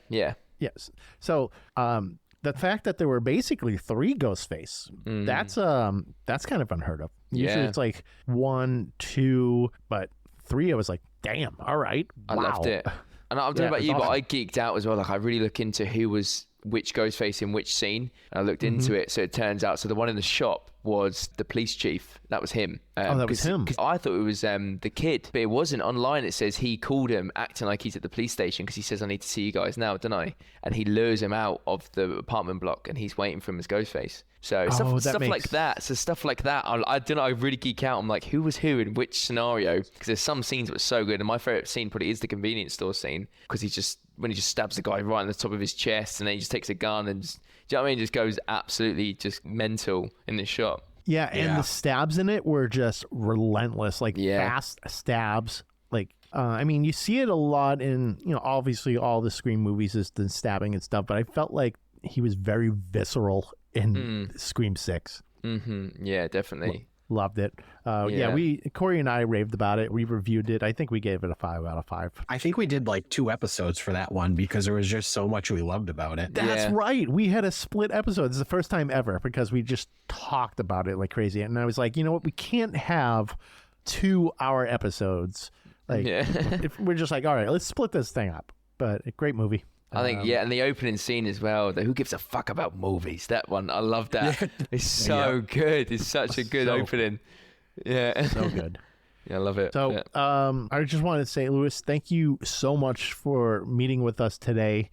Speaker 1: Yes. So, the fact that there were basically 3 Ghostface, that's kind of unheard of. Usually it's like 1, 2, but 3, I was like, damn, all right.
Speaker 3: I loved it. And I don't know about you, but I geeked out as well. Like, I really look into who was which Ghostface in which scene. And I looked into it. So it turns out, so the one in the shop was the police chief. That was him.
Speaker 1: That was him.
Speaker 3: 'Cause I thought it was the kid, but it wasn't. Online it says he called him acting like he's at the police station, because he says, "I need to see you guys now, don't I?" And he lures him out of the apartment block, and he's waiting for him as Ghostface. So stuff like that. So stuff like that. I don't know. I really geek out. I'm like, who was who in which scenario? Because there's some scenes that were so good, and my favorite scene probably is the convenience store scene, because when he just stabs the guy right on the top of his chest, and then he just takes a gun and just, do you know what I mean? Just goes absolutely just mental in the shop.
Speaker 1: Yeah, and the stabs in it were just relentless, like fast stabs. Like, I mean, you see it a lot in, obviously all the Scream movies is the stabbing and stuff, but I felt like he was very visceral in Scream 6.
Speaker 3: Yeah, definitely.
Speaker 1: Loved it. Corey and I raved about it. We reviewed it. I think we gave it a 5 out of 5.
Speaker 4: I think we did like 2 episodes for that one, because there was just so much we loved about it.
Speaker 1: That's right. We had a split episode. It's the first time ever, because we just talked about it like crazy. And I was like, you know what? We can't have 2-hour episodes. Like, if we're just like, all right, let's split this thing up. But a great movie.
Speaker 3: I think, and the opening scene as well, the who gives a fuck about movies, that one, I love that. It's so good. It's such a good opening. Yeah.
Speaker 1: So good.
Speaker 3: Yeah, I love it.
Speaker 1: So,
Speaker 3: yeah.
Speaker 1: I just wanted to say, Lewis, thank you so much for meeting with us today.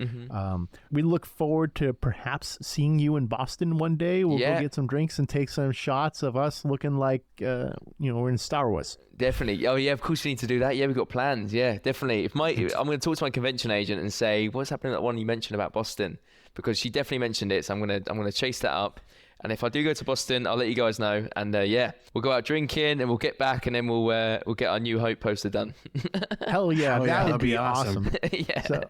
Speaker 1: We look forward to perhaps seeing you in Boston one day. We'll go get some drinks and take some shots of us looking like, we're in Star Wars.
Speaker 3: Definitely. Oh yeah, of course we need to do that. Yeah, we've got plans. Yeah, definitely. I'm going to talk to my convention agent and say, what's happening at that one you mentioned about Boston? Because she definitely mentioned it. So I'm gonna chase that up. And if I do go to Boston, I'll let you guys know. And we'll go out drinking and we'll get back and then we'll get our New Hope poster done.
Speaker 1: Hell yeah, that would be awesome.
Speaker 3: Yeah.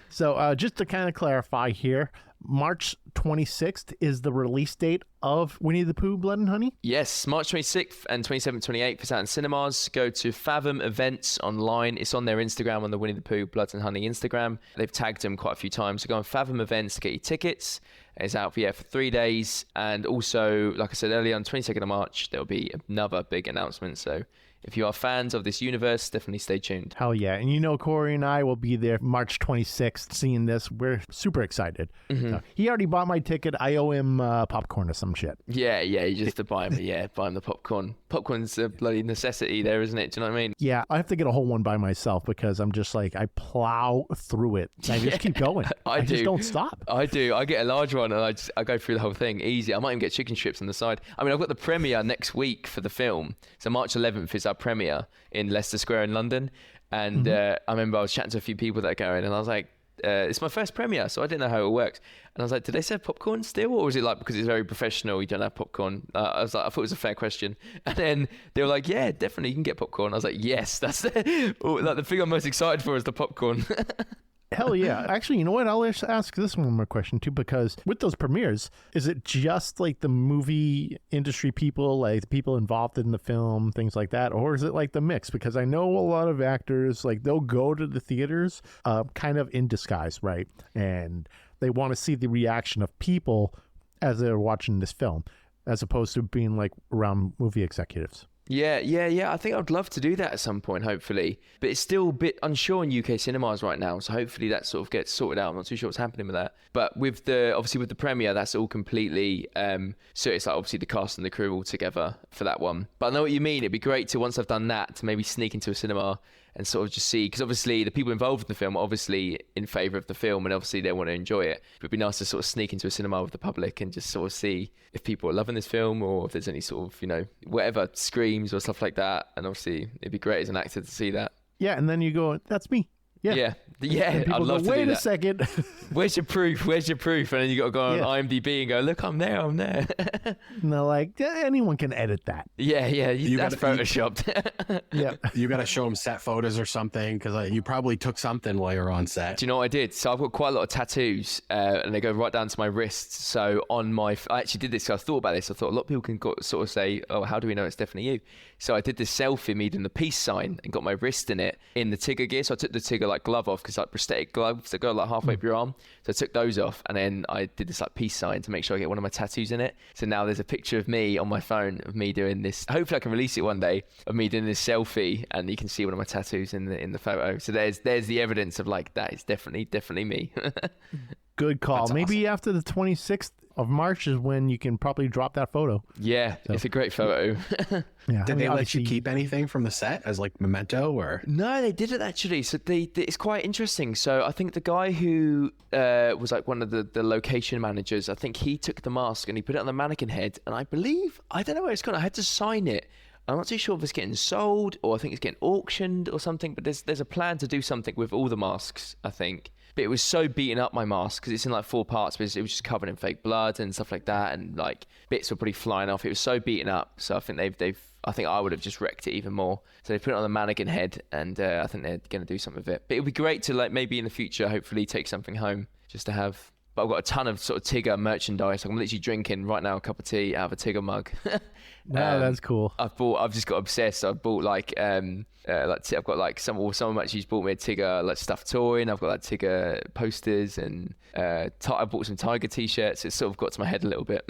Speaker 1: So just to kind of clarify here, March 26th is the release date of Winnie-the-Pooh, Blood and Honey?
Speaker 3: Yes, March 26th and 27th, 28th is out in cinemas. Go to Fathom Events online. It's on their Instagram, on the Winnie-the-Pooh, Blood and Honey Instagram. They've tagged them quite a few times. So go on Fathom Events to get your tickets. It's out for 3 days. And also, like I said earlier, on 22nd of March, there'll be another big announcement. So if you are fans of this universe, definitely stay tuned.
Speaker 1: Hell yeah. And Corey and I will be there March 26th seeing this. We're super excited. So he already bought my ticket. I owe him popcorn or some shit.
Speaker 3: Yeah, you just have to buy him. Buy him the popcorn. Popcorn's a bloody necessity there, isn't it? Do you know what I mean?
Speaker 1: Yeah, I have to get a whole one by myself because I'm just like, I plow through it. I just keep going. I just don't stop.
Speaker 3: I do. I get a large one and I go through the whole thing easy. I might even get chicken strips on the side. I mean, I've got the premiere next week for the film. So March 11th is our premiere in Leicester Square in London. And I remember I was chatting to a few people that are going and I was like, it's my first premiere, so I didn't know how it works. And I was like, do they serve popcorn still? Or is it like, because it's very professional, you don't have popcorn? I was like, I thought it was a fair question. And then they were like, yeah, definitely, you can get popcorn. I was like, yes, that's the thing I'm most excited for is the popcorn.
Speaker 1: Hell yeah. Actually, you know what? I'll ask this one more question too, because with those premieres, is it just like the movie industry people, like the people involved in the film, things like that? Or is it like the mix? Because I know a lot of actors, like they'll go to the theaters kind of in disguise, right? And they want to see the reaction of people as they're watching this film, as opposed to being like around movie executives.
Speaker 3: Yeah. I think I'd love to do that at some point, hopefully. But it's still a bit unsure in UK cinemas right now, so hopefully that sort of gets sorted out. I'm not too sure what's happening with that. But with the premiere, that's all completely so it's like obviously the cast and the crew all together for that one. But I know what you mean. It'd be great to, once I've done that, to maybe sneak into a cinema and sort of just see, because obviously the people involved in the film are obviously in favour of the film and obviously they want to enjoy it. But it'd be nice to sort of sneak into a cinema with the public and just sort of see if people are loving this film or if there's any sort of, whatever, screams or stuff like that. And obviously it'd be great as an actor to see that.
Speaker 1: Yeah, and then you go, that's me. Yeah.
Speaker 3: I'd love to do that.
Speaker 1: Wait a second.
Speaker 3: Where's your proof? And then you got to go on IMDb and go, look, I'm there.
Speaker 1: And they're like, anyone can edit that.
Speaker 3: Yeah. That's photoshopped.
Speaker 1: Yeah.
Speaker 4: You got to show them set photos or something because you probably took something while you were on set.
Speaker 3: Do you know what I did? So I've got quite a lot of tattoos and they go right down to my wrists. So I actually did this. So I thought about this. I thought a lot of people can sort of say, oh, how do we know it's definitely you? So I did this selfie, me doing the peace sign and got my wrist in it in the Tigger gear. So I took the Tigger glove off because prosthetic gloves that go halfway up your arm. So I took those off and then I did this peace sign to make sure I get one of my tattoos in it. So now there's a picture of me on my phone of me doing this. Hopefully I can release it one day of me doing this selfie and you can see one of my tattoos in the photo. So there's the evidence of that is definitely me.
Speaker 1: Good call.
Speaker 4: That's
Speaker 1: Maybe
Speaker 4: awesome.
Speaker 1: After the 26th of March is when you can probably drop that photo.
Speaker 3: Yeah, it's a great photo.
Speaker 1: Yeah.
Speaker 4: Did they let you keep anything from the set as memento or?
Speaker 3: No, they didn't actually. So it's quite interesting. So I think the guy who was one of the location managers, I think he took the mask and he put it on the mannequin head. And I don't know where it's gone. I had to sign it. I'm not too sure if it's getting sold or I think it's getting auctioned or something. But there's a plan to do something with all the masks, I think. But it was so beaten up, my mask, because it's in 4 parts, but it was just covered in fake blood and stuff like that, and bits were pretty flying off. It was so beaten up, so I think I think I would have just wrecked it even more. So they put it on the mannequin head, and I think they're going to do something with it. But it would be great to maybe in the future, hopefully take something home just to have. But I've got a ton of sort of Tigger merchandise. I'm literally drinking right now a cup of tea out of a Tigger mug.
Speaker 1: That's cool.
Speaker 3: I've just got obsessed. I've bought I've got someone actually bought me a Tigger stuffed toy, and I've got Tigger posters, and I bought some Tiger t-shirts. It's sort of got to my head a little bit.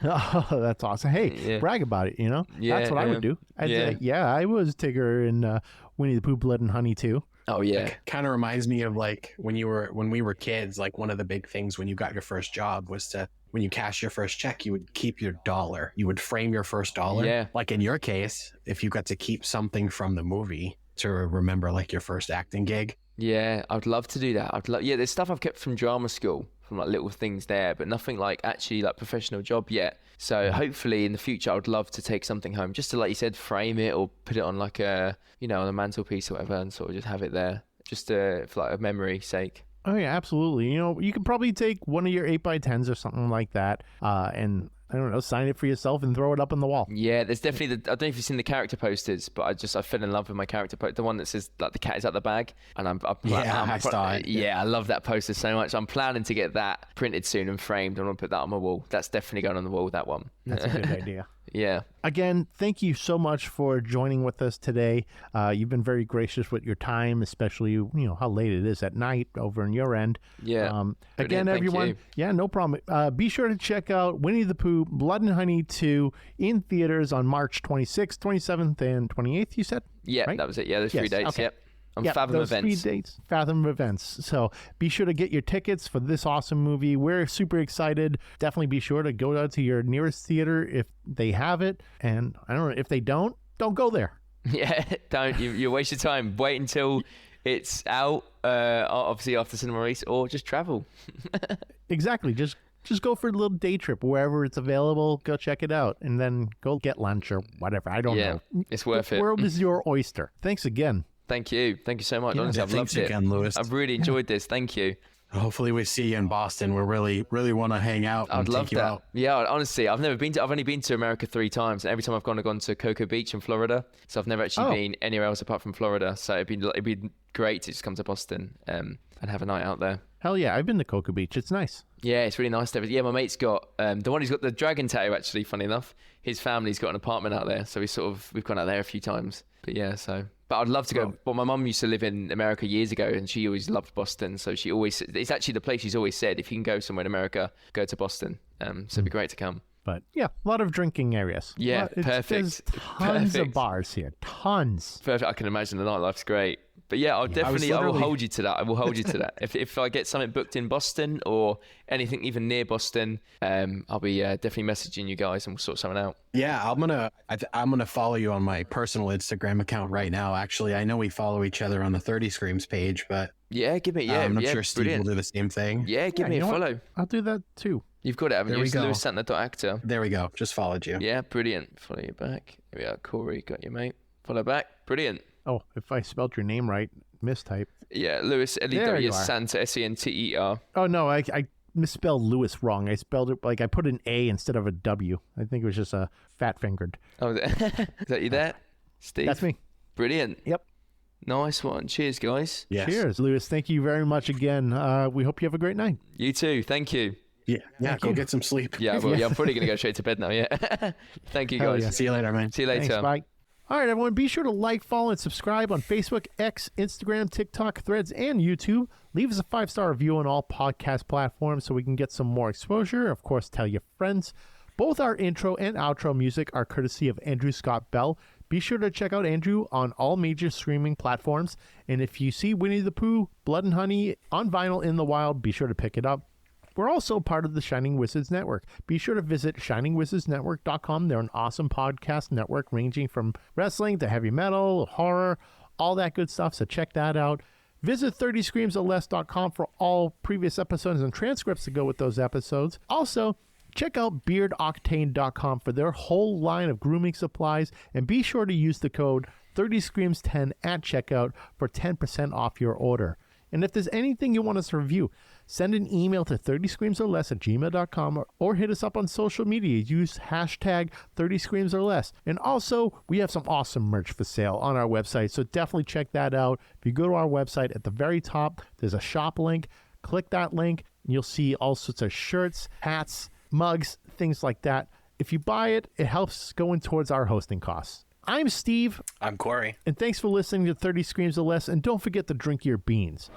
Speaker 1: Oh, that's awesome. Hey, brag about it,
Speaker 3: Yeah,
Speaker 1: that's what I would do. I'd say, I was Tigger in Winnie-the-Pooh, Blood and Honey too.
Speaker 3: Oh yeah.
Speaker 4: Kind of reminds me of when we were kids, one of the big things when you got your first job was to when you cash your first check, you would keep your dollar. You would frame your first dollar.
Speaker 3: Yeah.
Speaker 4: Like in your case, if you got to keep something from the movie to remember like your first acting gig.
Speaker 3: Yeah, I'd love to do that. Yeah, there's stuff I've kept from drama school, from like little things there, but nothing like actually like professional job yet. So hopefully in the future, I would love to take something home, just to, like you said, frame it or put it on like a, you know, on a mantelpiece or whatever, and sort of just have it there, just for like a memory sake.
Speaker 1: Oh yeah, absolutely. You know, you can probably take one of your 8x10s or something like that, and I don't know, sign it for yourself and throw it up on the wall.
Speaker 3: Yeah, there's definitely I don't know if you've seen the character posters, but I fell in love with my character poster, the one that says like the cat is out the bag, and
Speaker 4: I saw it.
Speaker 3: Yeah, I love that poster so much. I'm planning to get that printed soon and framed. I'm gonna put that on my wall. That's definitely going on the wall. That one.
Speaker 1: That's a good idea.
Speaker 3: Yeah.
Speaker 1: Again, thank you so much for joining with us today. You've been very gracious with your time, especially, you know, how late it is at night over in your end.
Speaker 3: Yeah.
Speaker 1: Again,
Speaker 3: Thank
Speaker 1: everyone,
Speaker 3: you.
Speaker 1: yeah, no problem. Be sure to check out Winnie-the-Pooh, Blood and Honey 2 in theaters on March 26th, 27th, and 28th, you said?
Speaker 3: Yeah,
Speaker 1: right?
Speaker 3: that was it. Yeah, those 3
Speaker 1: Yes,
Speaker 3: dates.
Speaker 1: okay.
Speaker 3: Yep. On
Speaker 1: Yeah,
Speaker 3: Fathom
Speaker 1: those
Speaker 3: Events.
Speaker 1: 3 dates, Fathom Events. So be sure to get your tickets for this awesome movie. We're super excited. Definitely be sure to go out to your nearest theater if they have it. And I don't know, if they don't go there.
Speaker 3: Yeah, don't. You waste your time. Wait until it's out, obviously after cinema release, or just travel.
Speaker 1: Exactly. Just go for a little day trip wherever it's available. Go check it out, and then go get lunch or whatever. I don't know.
Speaker 3: It's worth
Speaker 1: The
Speaker 3: it.
Speaker 1: world is your oyster. Thanks again.
Speaker 3: Thank you so much. Honestly, I've
Speaker 4: Thanks
Speaker 3: loved it.
Speaker 4: again, Lewis.
Speaker 3: I've really enjoyed this. Thank you.
Speaker 4: Hopefully we see you in Boston. We really want to hang out and
Speaker 3: I'd love
Speaker 4: take you
Speaker 3: that.
Speaker 4: out.
Speaker 3: Yeah, honestly, I've only been to America 3 times, and every time I've gone to Cocoa Beach in Florida. So I've never actually been anywhere else apart from Florida. So it'd be great to just come to Boston and have a night out there.
Speaker 1: Hell yeah, I've been to Cocoa Beach. It's nice.
Speaker 3: Yeah, it's really nice there. Yeah, my mate's got the one who's got the dragon tattoo. Actually, funny enough, his family's got an apartment out there, so we've gone out there a few times. But yeah, but I'd love to go. Well, my mum used to live in America years ago, and she always loved Boston. So it's actually the place she's always said, if you can go somewhere in America, go to Boston. So it'd be great to come.
Speaker 1: But yeah, a lot of drinking areas.
Speaker 3: Yeah,
Speaker 1: There's
Speaker 3: perfect.
Speaker 1: tons of
Speaker 3: Perfect.
Speaker 1: bars here. Tons.
Speaker 3: Perfect. I can imagine the nightlife great. But yeah, I will hold you to that. I will hold you to that. If I get something booked in Boston or anything even near Boston, I'll be definitely messaging you guys and we'll sort something out.
Speaker 4: Yeah, I'm gonna follow you on my personal Instagram account right now. Actually, I know we follow each other on the 30 Screams page, but
Speaker 3: Yeah, give me
Speaker 4: I'm not sure Steve
Speaker 3: brilliant.
Speaker 4: will do the same thing.
Speaker 3: Yeah, give me
Speaker 1: you
Speaker 3: a
Speaker 1: know what?
Speaker 3: follow.
Speaker 1: I'll do that too.
Speaker 3: You've got it, haven't
Speaker 4: There
Speaker 3: you?
Speaker 4: we
Speaker 3: It's
Speaker 4: go.
Speaker 3: lewissanter.actor.
Speaker 4: There we go. Just followed you.
Speaker 3: Yeah, brilliant. Follow you back. Here we are. Corey, got you, mate. Follow back. Brilliant.
Speaker 1: Oh, if I spelled your name right, mistype.
Speaker 3: Yeah, Lewis,
Speaker 1: There you are.
Speaker 3: Santer, Senter.
Speaker 1: Oh no, I misspelled Lewis wrong. I spelled it like I put an A instead of a W. I think it was just a fat fingered.
Speaker 3: Oh, is that you there, Steve?
Speaker 1: That's me.
Speaker 3: Brilliant.
Speaker 1: Yep.
Speaker 3: Nice one. Cheers, guys.
Speaker 4: Yes.
Speaker 1: Cheers, Lewis. Thank you very much again. We hope you have a great night.
Speaker 3: You too. Thank you.
Speaker 4: Yeah. Go get some sleep.
Speaker 3: Yeah, well, I'm probably going to go straight to bed now, yeah. Thank you,
Speaker 1: Hell
Speaker 3: guys.
Speaker 1: yeah.
Speaker 4: See you later, man.
Speaker 3: See you later.
Speaker 1: Thanks, bye. All right, everyone, be sure to like, follow, and subscribe on Facebook, X, Instagram, TikTok, Threads, and YouTube. Leave us a 5-star review on all podcast platforms so we can get some more exposure. Of course, tell your friends. Both our intro and outro music are courtesy of Andrew Scott Bell. Be sure to check out Andrew on all major streaming platforms. And if you see Winnie-the-Pooh, Blood and Honey on vinyl in the wild, be sure to pick it up. We're also part of the Shining Wizards Network. Be sure to visit shiningwizardsnetwork.com. They're an awesome podcast network ranging from wrestling to heavy metal, horror, all that good stuff. So check that out. Visit 30screamsorless.com for all previous episodes and transcripts to go with those episodes. Also, check out beardoctane.com for their whole line of grooming supplies. And be sure to use the code 30screams10 at checkout for 10% off your order. And if there's anything you want us to review, send an email to 30screamsorless@gmail.com or hit us up on social media. Use hashtag 30screamsorless. And also, we have some awesome merch for sale on our website, so definitely check that out. If you go to our website, at the very top, there's a shop link. Click that link, and you'll see all sorts of shirts, hats, mugs, things like that. If you buy it, it helps going towards our hosting costs. I'm Steve,
Speaker 2: I'm Corey.
Speaker 1: and thanks for listening to 30 Screams or Less, and don't forget to drink your beans.